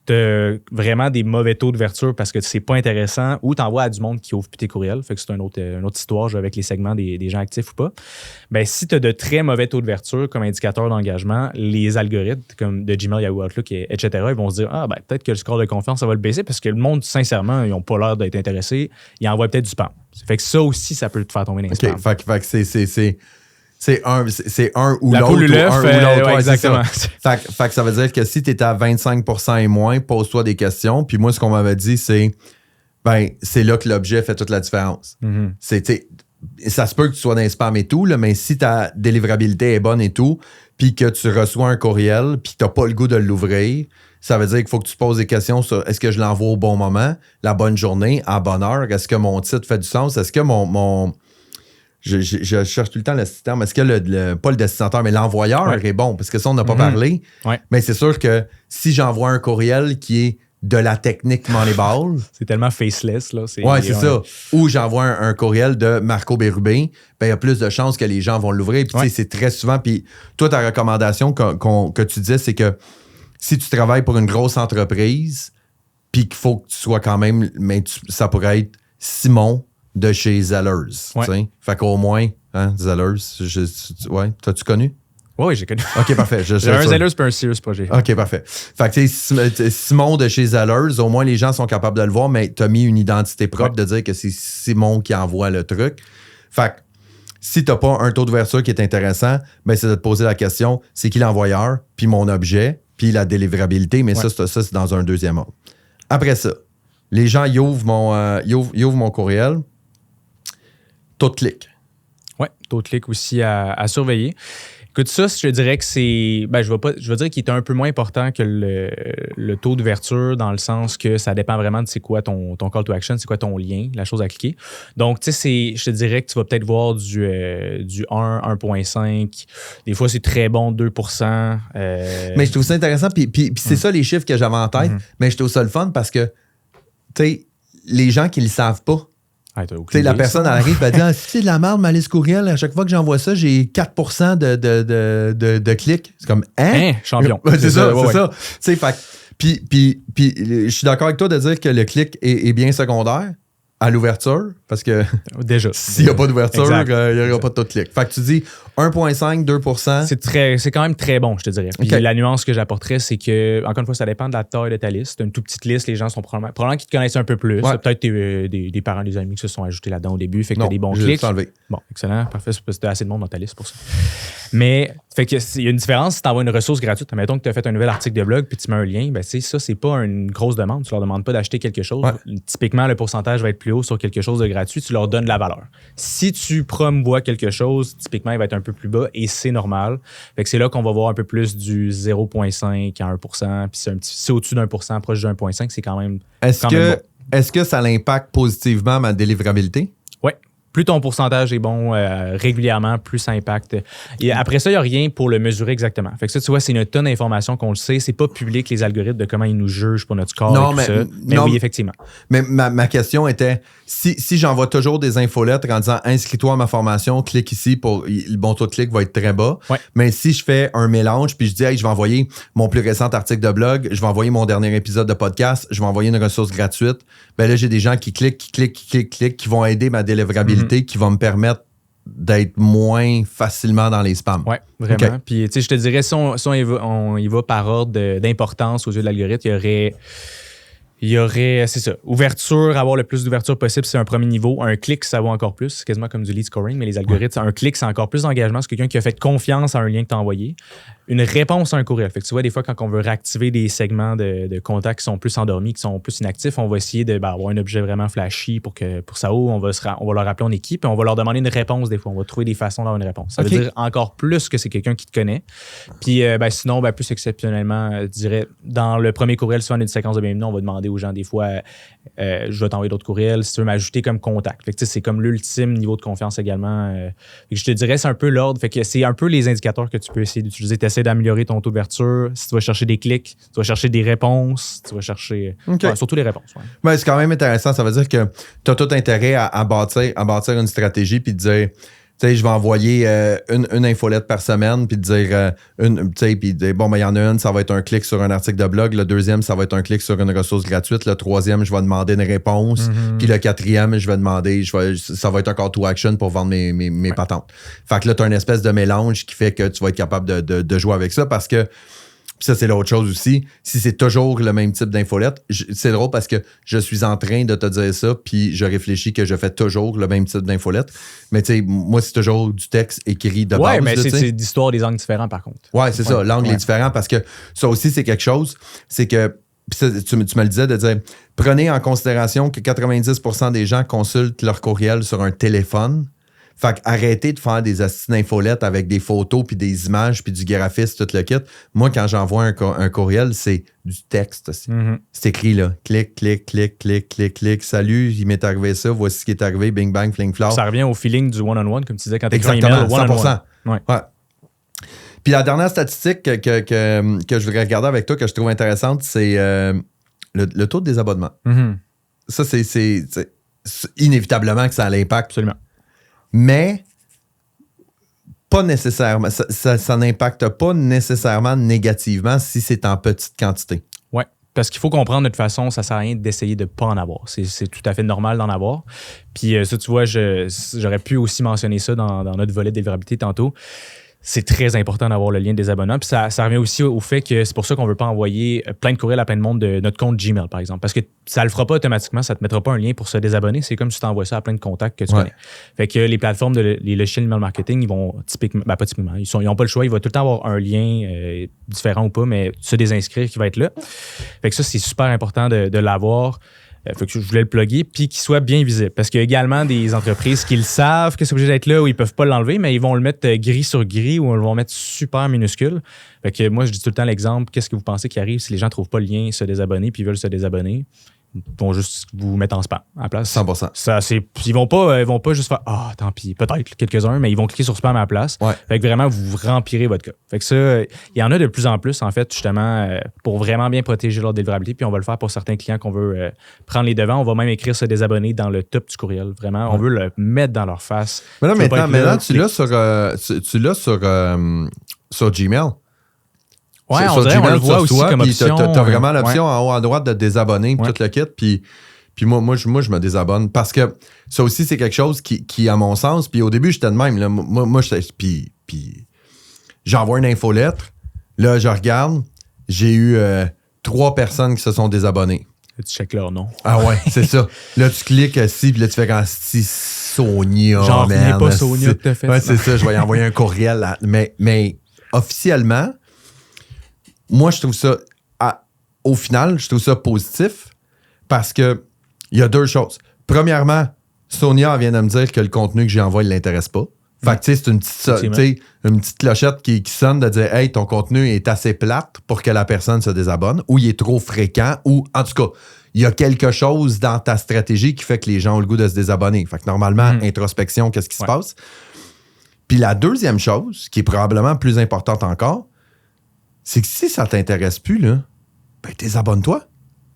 S2: tu as vraiment des mauvais taux d'ouverture parce que c'est pas intéressant ou tu envoies à du monde qui ouvre plus tes courriels, fait que c'est une autre histoire avec les segments des gens actifs ou pas. Ben, si tu as de très mauvais taux d'ouverture comme indicateur d'engagement, les algorithmes comme de Gmail, Yahoo, Outlook, etc., ils vont se dire peut-être que le score de confiance, ça va le baisser parce que le monde, sincèrement, ils n'ont pas l'air d'être intéressés. Ils envoient peut-être du spam. Fait que ça aussi, ça peut te faire tomber dans les spams.
S1: Fait que c'est un ou
S2: la
S1: l'autre.
S2: Poule ou l'œuf,
S1: ouais,
S2: exactement.
S1: Fait que ça veut dire que si tu es à 25% et moins, pose-toi des questions. Puis moi, ce qu'on m'avait dit, c'est c'est là que l'objet fait toute la différence. Mm-hmm. Ça se peut que tu sois dans les spams et tout, là, mais si ta délivrabilité est bonne et tout, puis que tu reçois un courriel, puis que tu n'as pas le goût de l'ouvrir, ça veut dire qu'il faut que tu te poses des questions sur est-ce que je l'envoie au bon moment, la bonne journée, à bonne heure, est-ce que mon titre fait du sens, est-ce que mon je cherche tout le temps le terme. Est-ce que pas le destinataire, mais l'envoyeur est bon? Parce que ça, on n'a pas parlé.
S2: Ouais.
S1: Mais c'est sûr que si j'envoie un courriel qui est de la technique Moneyball.
S2: C'est tellement faceless, là.
S1: C'est ça. Ou j'envoie un courriel de Marco Bérubé, il y a plus de chances que les gens vont l'ouvrir. Puis tu sais, c'est très souvent. Puis toi, ta recommandation que tu disais, c'est que si tu travailles pour une grosse entreprise, puis qu'il faut que tu sois quand même. Mais ça pourrait être Simon de chez Zellers. Fait qu'au moins, Zellers, t'as-tu connu?
S2: Oui, j'ai connu.
S1: OK, parfait.
S2: J'ai un Zellers et un Sears projet.
S1: OK, parfait. Fait que, tu sais, Simon de chez Zellers, au moins les gens sont capables de le voir, mais tu as mis une identité propre de dire que c'est Simon qui envoie le truc. Fait que, si tu n'as pas un taux d'ouverture qui est intéressant, ben c'est de te poser la question, c'est qui l'envoyeur, puis mon objet, puis la délivrabilité, mais ça, c'est dans un deuxième ordre. Après ça, les gens, ils ouvrent mon courriel. Taux de clic.
S2: Oui, taux de clic aussi à surveiller. Écoute, ça, je te dirais que c'est. Je vais dire qu'il est un peu moins important que le taux d'ouverture dans le sens que ça dépend vraiment de c'est quoi ton call to action, c'est quoi ton lien, la chose à cliquer. Donc, tu sais, je te dirais que tu vas peut-être voir du 1, 1,5. Des fois, c'est très bon, 2%.
S1: Mais je trouve ça intéressant. Puis c'est ça les chiffres que j'avais en tête. Mais je trouve ça le fun parce que, tu sais, les gens qui ne le savent pas, la personne elle arrive et dit c'est de la merde ma liste courriel, à chaque fois que j'envoie ça, j'ai 4% de clics. C'est comme
S2: champion.
S1: c'est ça. Puis je suis d'accord avec toi de dire que le clic est bien secondaire à l'ouverture, parce que
S2: déjà
S1: s'il n'y a pas d'ouverture, il n'y aura pas de taux de clic. Fait que tu dis 1,5, 2%.
S2: C'est quand même très bon, je te dirais. Puis la nuance que j'apporterais, c'est que, encore une fois, ça dépend de la taille de ta liste. C'est une toute petite liste, les gens sont probablement qui te connaissent un peu plus. Ouais. Peut-être des parents, des amis qui se sont ajoutés là-dedans au début, fait que tu as des bons clics. Bon, excellent, parfait, c'est parce que tu as assez de monde dans ta liste pour ça. Mais, fait que il y a une différence si tu envoies une ressource gratuite. Mettons que tu as fait un nouvel article de blog puis tu mets un lien, ben ça, c'est pas une grosse demande. Tu leur demandes pas d'acheter quelque chose. Ouais. Typiquement, le pourcentage va être plus haut sur quelque chose de gratuit. Tu leur donnes de la valeur. Si tu promouvois quelque chose, typiquement, il va être un peu plus bas et c'est normal. Fait que c'est là qu'on va voir un peu plus du 0,5 à 1%. Puis c'est au-dessus d'1%, proche de 1,5, c'est quand même.
S1: Est-ce que ça l'impacte positivement ma délivrabilité?
S2: Oui. plus ton pourcentage est bon régulièrement, plus ça impacte. Et après ça, il n'y a rien pour le mesurer exactement. Fait que ça, tu vois, c'est une tonne d'informations qu'on le sait. C'est pas public, les algorithmes, de comment ils nous jugent pour notre score et tout ça. Mais oui, effectivement.
S1: Mais ma question était, si j'envoie toujours des infolettes en disant « Inscris-toi à ma formation, clique ici, pour le bon taux de clic va être très bas.
S2: Ouais. »
S1: Mais si je fais un mélange, puis je dis « Hey, je vais envoyer mon plus récent article de blog, je vais envoyer mon dernier épisode de podcast, je vais envoyer une ressource gratuite. » Ben là, j'ai des gens qui cliquent, qui vont aider ma délivrabilité, qui vont me permettre d'être moins facilement dans les spams.
S2: Oui, vraiment. Okay. Puis, tu sais, je te dirais, si on y va par ordre d'importance aux yeux de l'algorithme, il y aurait, c'est ça, ouverture, avoir le plus d'ouverture possible, c'est un premier niveau. Un clic, ça vaut encore plus. C'est quasiment comme du lead scoring, mais les algorithmes, un clic, c'est encore plus d'engagement. C'est quelqu'un qui a fait confiance à un lien que tu as envoyé. Une réponse à un courriel. Fait que tu vois, des fois, quand on veut réactiver des segments de contacts qui sont plus endormis, qui sont plus inactifs, on va essayer d'avoir un objet vraiment flashy pour ça ouvre. On va leur appeler en équipe et on va leur demander une réponse des fois. On va trouver des façons d'avoir une réponse. Ça veut dire encore plus que c'est quelqu'un qui te connaît. Puis sinon, plus exceptionnellement, je dirais, dans le premier courriel, souvent, une séquence de bienvenue, on va demander aux gens des fois, je vais t'envoyer d'autres courriels si tu veux m'ajouter comme contact. Fait que c'est comme l'ultime niveau de confiance également. Fait que je te dirais, c'est un peu l'ordre. Fait que c'est un peu les indicateurs que tu peux essayer d'utiliser. Tu essaies d'améliorer ton taux d'ouverture. Si tu vas chercher des clics, tu vas chercher des réponses, tu vas chercher surtout les réponses. Ouais.
S1: Ben, c'est quand même intéressant. Ça veut dire que tu as tout intérêt à bâtir une stratégie puis de dire, tu sais, je vais envoyer une infolette par semaine puis de dire, il y en a une, ça va être un clic sur un article de blog. Le deuxième, ça va être un clic sur une ressource gratuite. Le troisième, je vais demander une réponse. Puis le quatrième, je vais demander, ça va être un call to action pour vendre mes patentes. Fait que là, tu as une espèce de mélange qui fait que tu vas être capable de jouer avec ça parce que puis ça, c'est l'autre chose aussi. Si c'est toujours le même type d'infolette, c'est drôle parce que je suis en train de te dire ça, puis je réfléchis que je fais toujours le même type d'infolette. Mais tu sais, moi, c'est toujours du texte écrit de base.
S2: Ouais, mais c'est d'histoire des angles différents, par contre.
S1: Ouais, c'est ça. L'angle est différent parce que ça aussi, c'est quelque chose. C'est que, tu me le disais, de dire, prenez en considération que 90% des gens consultent leur courriel sur un téléphone. Fait qu'arrêtez de faire des astuces d'infolettes avec des photos, puis des images, puis du graphisme, tout le kit. Moi, quand j'envoie un courriel, c'est du texte aussi. C'est écrit là. Clic, clic, clic, clic, clic, clic. Salut, il m'est arrivé ça. Voici ce qui est arrivé. Bing, bang, fling, flower.
S2: Ça revient au feeling du one-on-one, comme tu disais quand tu écris un
S1: email.
S2: Exactement, 100%.
S1: Ouais. Puis la dernière statistique que je voudrais regarder avec toi, que je trouve intéressante, c'est le taux de désabonnement. Ça, c'est inévitablement que ça a l'impact.
S2: Absolument.
S1: Mais pas nécessairement. Ça n'impacte pas nécessairement négativement si c'est en petite quantité.
S2: Oui, parce qu'il faut comprendre de toute façon, ça ne sert à rien d'essayer de ne pas en avoir. C'est tout à fait normal d'en avoir. Puis ça, tu vois, j'aurais pu aussi mentionner ça dans notre volet de délivrabilité tantôt. C'est très important d'avoir le lien des abonnés. Puis ça revient aussi au fait que c'est pour ça qu'on ne veut pas envoyer plein de courriels à plein de monde de notre compte Gmail, par exemple. Parce que ça ne le fera pas automatiquement, ça ne te mettra pas un lien pour se désabonner. C'est comme si tu envoies ça à plein de contacts que tu connais. Fait que les plateformes, les logiciels email marketing, ils vont typiquement, pas typiquement, ils n'ont pas le choix. Il va tout le temps avoir un lien différent ou pas, mais se désinscrire qui va être là. Fait que ça, c'est super important de l'avoir. Fait que je voulais le plugger, puis qu'il soit bien visible. Parce qu'il y a également des entreprises qui le savent, que c'est obligé d'être là, où ils peuvent pas l'enlever, mais ils vont le mettre gris sur gris ou ils vont le mettre super minuscule. Fait que moi, je dis tout le temps l'exemple, qu'est-ce que vous pensez qui arrive si les gens trouvent pas le lien, se désabonner, puis ils veulent se désabonner? Ils vont juste vous mettre en spam à la place.
S1: 100%.
S2: Ils vont pas juste faire « Ah, tant pis, peut-être quelques-uns », mais ils vont cliquer sur spam à la place. Ouais. Fait que vraiment, vous remplirez votre cas. Fait que ça, il y en a de plus en plus, en fait, justement, pour vraiment bien protéger leur délivrabilité. Puis on va le faire pour certains clients qu'on veut prendre les devants. On va même écrire se désabonner dans le top du courriel. Vraiment, on veut le mettre dans leur face.
S1: Mais là, maintenant, tu l'as sur Gmail.
S2: Ouais, on dirait, on le voit aussi comme option.
S1: Tu as vraiment l'option en haut à droite de te désabonner, tout le kit. Puis moi, je me désabonne. Parce que ça aussi, c'est quelque chose qui à mon sens, puis au début, j'étais de même. Là, moi puis j'envoie une infolettre. Là, je regarde. J'ai eu 3 personnes qui se sont désabonnées.
S2: Là, tu checkes leur nom.
S1: Ah ouais, c'est ça. Là, tu cliques ici, puis là, tu fais quand si Sonia.
S2: Genre, n'est pas Sonia que t'as fait.
S1: Ouais, c'est ça. Je vais y envoyer un courriel. Mais officiellement, moi, je trouve ça, au final, je trouve ça positif parce que il y a 2 choses. Premièrement, Sonia vient de me dire que le contenu que j'ai envoyé ne l'intéresse pas. Fait que, tu sais, c'est une petite clochette qui sonne de dire « Hey, ton contenu est assez plate pour que la personne se désabonne » ou il est trop fréquent ou, en tout cas, il y a quelque chose dans ta stratégie qui fait que les gens ont le goût de se désabonner. Fait que normalement, introspection, qu'est-ce qui se passe? Puis la deuxième chose, qui est probablement plus importante encore, c'est que si ça t'intéresse plus, là, ben désabonne-toi.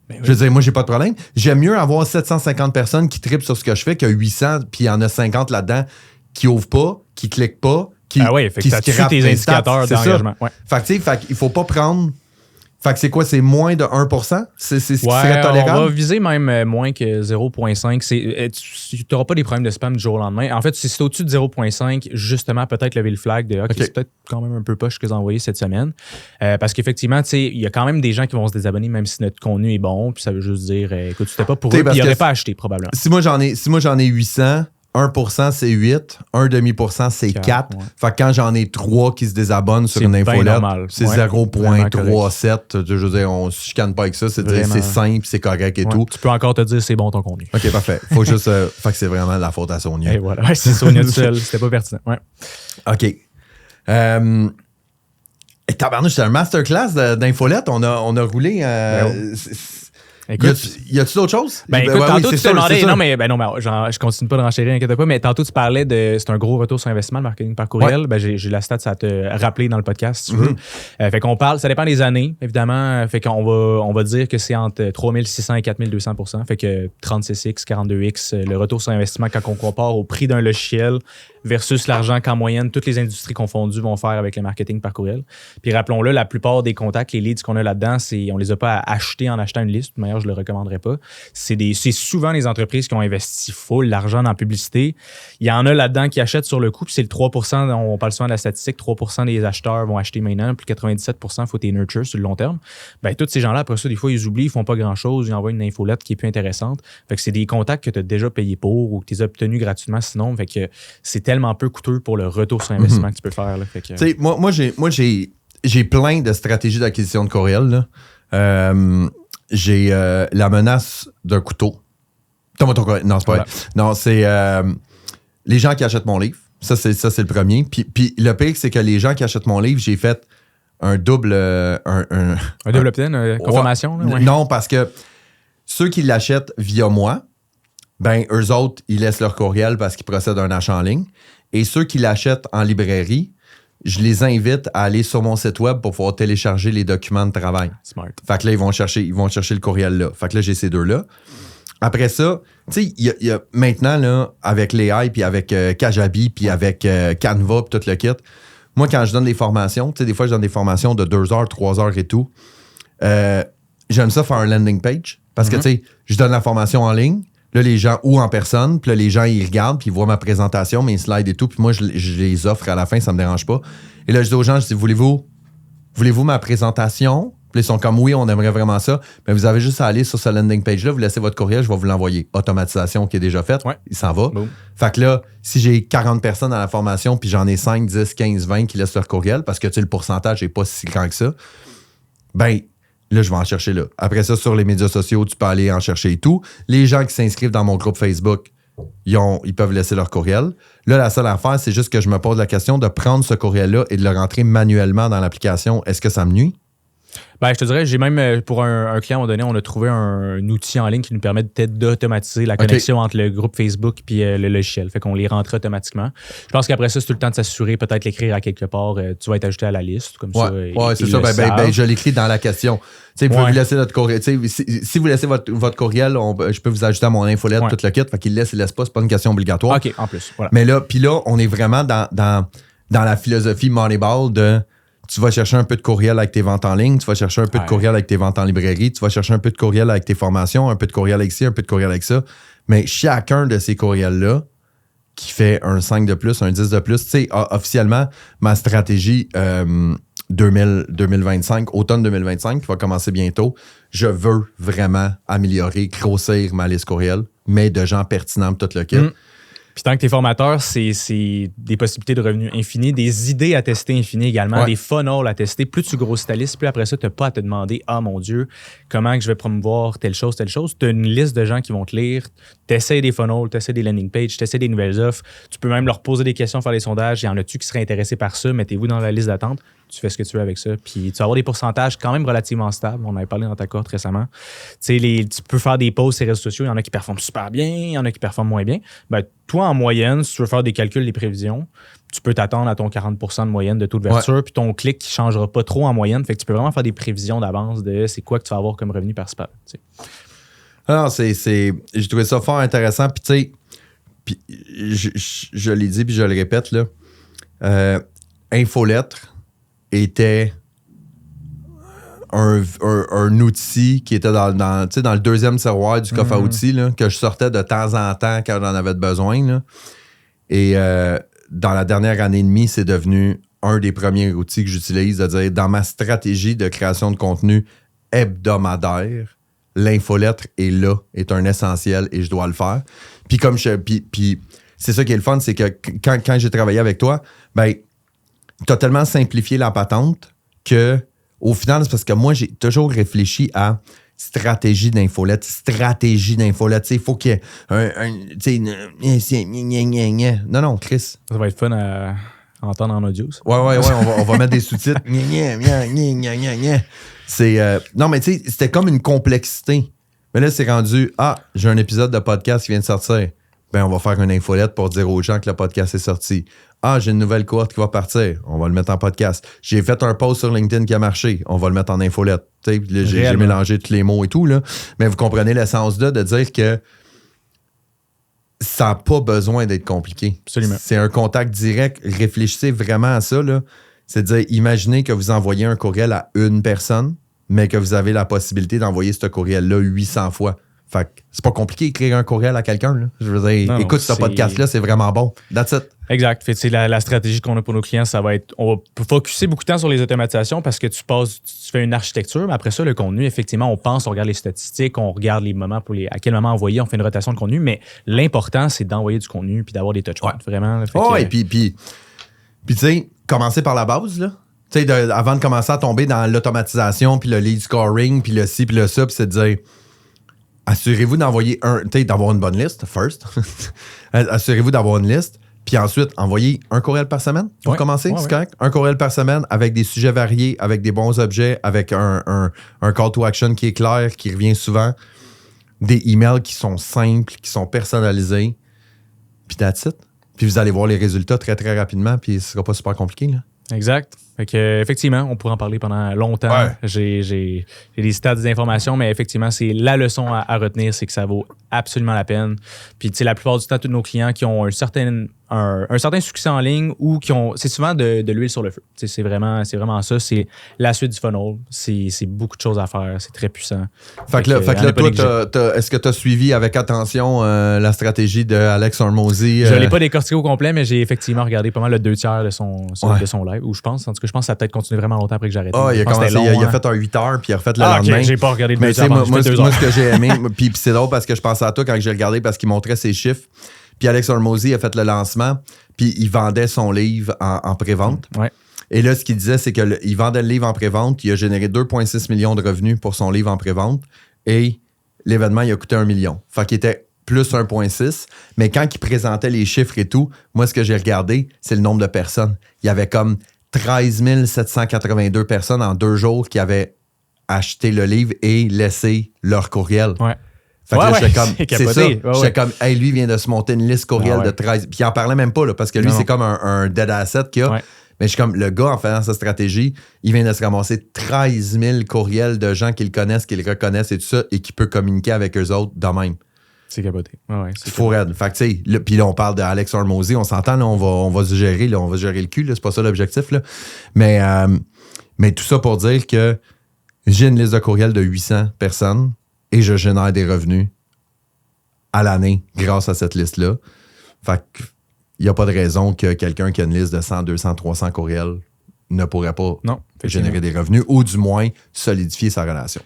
S1: Ben oui. Je veux dire, moi, j'ai pas de problème. J'aime mieux avoir 750 personnes qui trippent sur ce que je fais que 800, puis il y en a 50 là-dedans qui ouvrent pas, qui cliquent pas, qui
S2: scrapent tes indicateurs d'engagement. Ouais.
S1: Fait que, tu sais, il faut pas prendre... Fait que c'est quoi? C'est moins de 1%? C'est ce qui serait tolérable?
S2: On va viser même moins que 0,5. Tu n'auras pas des problèmes de spam du jour au lendemain. En fait, si c'est au-dessus de 0,5, justement, peut-être lever le flag de « OK, c'est peut-être quand même un peu poche ce que j'ai envoyé cette semaine. » Parce qu'effectivement, tu sais, il y a quand même des gens qui vont se désabonner même si notre contenu est bon. Puis ça veut juste dire écoute, tu t'es pas pour eux, puis ils n'auraient pas acheté probablement.
S1: Si moi j'en ai 800... 1%, c'est 8. 1,5%, c'est 4. Ouais. Fait que quand j'en ai 3 qui se désabonnent sur une infolette, c'est 0,37. Je veux dire, on ne se chicane pas avec ça. C'est dire, c'est simple, c'est correct et tout.
S2: Tu peux encore te dire c'est bon ton contenu.
S1: OK, parfait. Faut juste... fait que c'est vraiment la faute à Sonia.
S2: Et voilà. Ouais, c'est Sonia tout seul. C'était pas pertinent. Ouais.
S1: OK. Tabarnouche, c'est un masterclass d'infolette. On a roulé... Écoute, y a-tu d'autres choses?
S2: Écoute, tantôt tu te demandais, je continue pas de renchérir, inquiète pas, mais tantôt tu parlais de, c'est un gros retour sur investissement, le marketing par courriel. Ouais. J'ai la stat, ça va te rappeler dans le podcast, si tu veux. Fait qu'on parle, ça dépend des années, évidemment. Fait on va dire que c'est entre 3600 et 4200%. Fait que 36x, 42x, le retour sur investissement quand on compare au prix d'un logiciel versus l'argent qu'en moyenne, toutes les industries confondues vont faire avec le marketing par courriel. Puis rappelons-le, la plupart des contacts, les leads qu'on a là-dedans, on les a pas à acheter en achetant une liste. De manière, je le recommanderais pas. C'est souvent les entreprises qui ont investi full l'argent dans la publicité. Il y en a là-dedans qui achètent sur le coup, puis c'est le 3%, on parle souvent de la statistique, 3% des acheteurs vont acheter maintenant, puis 97%, il faut tes nurture sur le long terme. Ben, tous ces gens-là, après ça, des fois, ils oublient, ils font pas grand-chose, ils envoient une infolette qui est plus intéressante. Fait que c'est des contacts que tu as déjà payé pour ou que tu as obtenus gratuitement sinon. Fait que c'est tellement peu coûteux pour le retour sur investissement que tu peux faire. Là. Fait que...
S1: Moi, j'ai plein de stratégies d'acquisition de courriel. J'ai la menace d'un couteau. Non, c'est pas vrai. Non, c'est les gens qui achètent mon livre. Ça, c'est le premier. Puis le pire, c'est que les gens qui achètent mon livre, j'ai fait un double... un
S2: double opt-in, confirmation? Là, ouais.
S1: Non, parce que ceux qui l'achètent via moi, ben eux autres, ils laissent leur courriel parce qu'ils procèdent à un achat en ligne. Et ceux qui l'achètent en librairie, je les invite à aller sur mon site web pour pouvoir télécharger les documents de travail.
S2: Smart.
S1: Fait que là, ils vont chercher le courriel là. Fait que là, j'ai ces deux-là. Après ça, tu sais, il y a maintenant, là, avec l'AI, puis avec Kajabi, puis avec Canva, puis tout le kit, moi, quand je donne des formations, tu sais, des fois, je donne des formations de 2 heures, 3 heures et tout, j'aime ça faire un landing page. Parce que, tu sais, je donne la formation en ligne, là, les gens, ou en personne, puis là, les gens, ils regardent, puis ils voient ma présentation, mes slides et tout, puis moi, je les offre à la fin, ça me dérange pas. Et là, je dis aux gens, je dis, voulez-vous ma présentation? Puis ils sont comme, oui, on aimerait vraiment ça. Mais vous avez juste à aller sur ce landing page-là, vous laissez votre courriel, je vais vous l'envoyer. Automatisation qui est déjà faite, il s'en va. Boom. Fait que là, si j'ai 40 personnes à la formation, puis j'en ai 5, 10, 15, 20 qui laissent leur courriel, parce que, tu sais, le pourcentage n'est pas si grand que ça, ben... Là, je vais en chercher là. Après ça, sur les médias sociaux, tu peux aller en chercher et tout. Les gens qui s'inscrivent dans mon groupe Facebook, ils peuvent laisser leur courriel. Là, la seule affaire, c'est juste que je me pose la question de prendre ce courriel-là et de le rentrer manuellement dans l'application. Est-ce que ça me nuit?
S2: Ben, je te dirais, j'ai même, pour un client, à un moment donné, on a trouvé un outil en ligne qui nous permet peut-être d'automatiser la connexion entre le groupe Facebook et le logiciel. Fait qu'on les rentre automatiquement. Je pense qu'après ça, c'est tout le temps de s'assurer, peut-être l'écrire à quelque part. Tu vas être ajouté à la liste, comme ça.
S1: Oui, c'est ça. Ben, je l'écris dans la question. Vous pouvez vous laisser votre courriel. Si vous laissez votre courriel, je peux vous ajouter à mon infolette, tout le kit. Fait qu'il laisse, il laisse pas. C'est pas une question obligatoire.
S2: OK, en plus. Voilà.
S1: Mais là, on est vraiment dans la philosophie Moneyball de... Tu vas chercher un peu de courriel avec tes ventes en ligne, tu vas chercher un peu de courriel avec tes ventes en librairie, tu vas chercher un peu de courriel avec tes formations, un peu de courriel avec ci, un peu de courriel avec ça. Mais chacun de ces courriels-là, qui fait un 5 de plus, un 10 de plus, tu sais, officiellement, ma stratégie 2025, automne 2025, qui va commencer bientôt, je veux vraiment améliorer, grossir ma liste courriel, mais de gens pertinents, tout le kit.
S2: Puis tant que t'es formateur, c'est des possibilités de revenus infinis, des idées à tester infinies également, des funnels à tester. Plus tu grossis ta liste, plus après ça, tu n'as pas à te demander « Ah mon Dieu, comment que je vais promouvoir telle chose, telle chose. » Tu as une liste de gens qui vont te lire. Tu essaies des funnels, tu essaies des landing pages, tu essaies des nouvelles offres. Tu peux même leur poser des questions, faire des sondages. Il y en a-tu qui seraient intéressés par ça? Mettez-vous dans la liste d'attente. Tu fais ce que tu veux avec ça. Puis tu vas avoir des pourcentages quand même relativement stables. On avait parlé dans ta cohorte récemment. Tu peux faire des posts sur les réseaux sociaux. Il y en a qui performent super bien, il y en a qui performent moins bien. Ben, toi, en moyenne, si tu veux faire des calculs, des prévisions, tu peux t'attendre à ton 40% de moyenne de taux d'ouverture. Puis ton clic qui ne changera pas trop en moyenne. Fait que tu peux vraiment faire des prévisions d'avance de c'est quoi que tu vas avoir comme revenu par par.
S1: Alors, j'ai trouvé ça fort intéressant. Puis, tu sais, je l'ai dit, puis je le répète, là. Infolettre était un outil qui était dans le deuxième tiroir du coffre à outils, là, que je sortais de temps en temps quand j'en avais besoin. Là. Et dans la dernière année et demie, c'est devenu un des premiers outils que j'utilise, c'est-à-dire dans ma stratégie de création de contenu hebdomadaire, l'infolettre est un essentiel et je dois le faire. Puis comme puis c'est ça qui est le fun, c'est que quand j'ai travaillé avec toi, ben tu as tellement simplifié la patente que au final, c'est parce que moi, j'ai toujours réfléchi à stratégie d'infolette. Il faut qu'il y ait non, Chris.
S2: Ça va être fun à entendre en audio. Ça.
S1: Ouais, on va mettre des sous-titres. C'est non, mais tu sais, c'était comme une complexité. Mais là, c'est rendu, j'ai un épisode de podcast qui vient de sortir. Ben, on va faire une infolette pour dire aux gens que le podcast est sorti. J'ai une nouvelle cohorte qui va partir. On va le mettre en podcast. J'ai fait un post sur LinkedIn qui a marché. On va le mettre en infolette. J'ai mélangé tous les mots et tout. Là. Mais vous comprenez l'essence de dire que ça n'a pas besoin d'être compliqué.
S2: Absolument.
S1: C'est un contact direct. Réfléchissez vraiment à ça. Là. C'est-à-dire, imaginez que vous envoyez un courriel à une personne, mais que vous avez la possibilité d'envoyer ce courriel-là 800 fois. Fait que c'est pas compliqué d'écrire un courriel à quelqu'un. Là. Je veux dire, écoute, ce podcast-là, c'est vraiment bon. That's it.
S2: Exact. Fait que, la stratégie qu'on a pour nos clients, ça va être... On va focusser beaucoup de temps sur les automatisations parce que tu fais une architecture, mais après ça, le contenu, effectivement, on pense, on regarde les statistiques, on regarde les moments à quel moment envoyer, on fait une rotation de contenu, mais l'important, c'est d'envoyer du contenu puis d'avoir des touchpoints. Vraiment.
S1: Et puis tu sais, commencer par la base, là. Tu sais, avant de commencer à tomber dans l'automatisation, puis le lead scoring, puis le ci, puis le ça, puis c'est de dire... Assurez-vous d'envoyer d'avoir une bonne liste, first. Assurez-vous d'avoir une liste. Puis ensuite, envoyez un courriel par semaine pour commencer. C'est correct? Un courriel par semaine avec des sujets variés, avec des bons objets, avec un call to action qui est clair, qui revient souvent. Des emails qui sont simples, qui sont personnalisés. Puis that's it. Puis vous allez voir les résultats très, très rapidement. Puis ce ne sera pas super compliqué, là.
S2: Exact. Fait que, effectivement, on pourrait en parler pendant longtemps. Ouais. J'ai des stats, des informations, mais effectivement, c'est la leçon à retenir, c'est que ça vaut absolument la peine. Puis, tu sais, la plupart du temps, tous nos clients qui ont un certain succès en ligne ou qui ont... C'est souvent de l'huile sur le feu. Tu sais, c'est vraiment ça. C'est la suite du funnel. C'est beaucoup de choses à faire. C'est très puissant.
S1: Fait que là, toi, est-ce que tu as suivi avec attention la stratégie de Alex Hormozy?
S2: Je ne l'ai pas décortiqué au complet, mais j'ai effectivement regardé pas mal le 2/3 de son live. Ou je pense, en tout cas, je pense que ça a peut-être continué vraiment longtemps après que j'ai arrêté.
S1: Il a fait un 8 heures, puis il a refait le lendemain.
S2: J'ai pas regardé le 2
S1: heures. Moi, ce que j'ai aimé, puis c'est drôle parce que je pensais à toi quand j'ai regardé parce qu'il montrait ses chiffres. Puis Alex Hormozy a fait le lancement, puis il vendait son livre en pré-vente.
S2: Ouais.
S1: Et là, ce qu'il disait, c'est qu'il vendait le livre en pré-vente, il a généré 2,6 millions de revenus pour son livre en pré-vente, et l'événement, il a coûté 1 million. Fait qu'il était plus 1,6. Mais quand il présentait les chiffres et tout, moi, ce que j'ai regardé, c'est le nombre de personnes. Il y avait comme 13 782 personnes en 2 jours qui avaient acheté le livre et laissé leur courriel.
S2: Ouais.
S1: Fait que là, j'étais comme, c'est ça. J'étais comme, hey, lui vient de se monter une liste courriel de 13. Puis il en parlait même pas, là, parce que lui, c'est comme un dead asset qu'il a. Ouais. Mais je suis comme, le gars, en faisant sa stratégie, il vient de se ramasser 13 000 courriels de gens qu'il connaissent, qu'il reconnaissent et tout ça, et qui peut communiquer avec eux autres de même.
S2: C'est capoté.
S1: C'est fou raide. Fait que, tu sais, puis là, on parle d'Alex Hormozy, on s'entend, là, on va se gérer, là, on va se gérer le cul, là, c'est pas ça l'objectif, là. Mais tout ça pour dire que j'ai une liste de courriels de 800 personnes et je génère des revenus à l'année grâce à cette liste-là. Fait qu'il n'y a pas de raison que quelqu'un qui a une liste de 100, 200, 300 courriels ne pourrait pas générer des revenus ou du moins solidifier sa relation.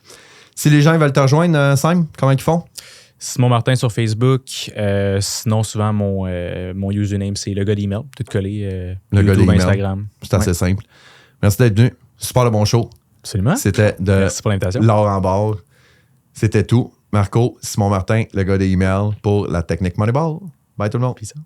S1: Si les gens veulent te rejoindre, Sam, comment ils font?
S2: Simon Martin sur Facebook. Sinon, souvent, mon username, c'est le gars d'email. Tout collé.
S1: Le gars
S2: YouTube,
S1: d'email.
S2: Instagram.
S1: C'est assez simple. Merci d'être venu. Super le bon show.
S2: Absolument.
S1: C'était de
S2: Merci pour l'invitation.
S1: l'or en barre. C'était tout. Marco, Simon Martin, le gars des emails pour la technique Moneyball. Bye tout le monde.
S2: Peace out.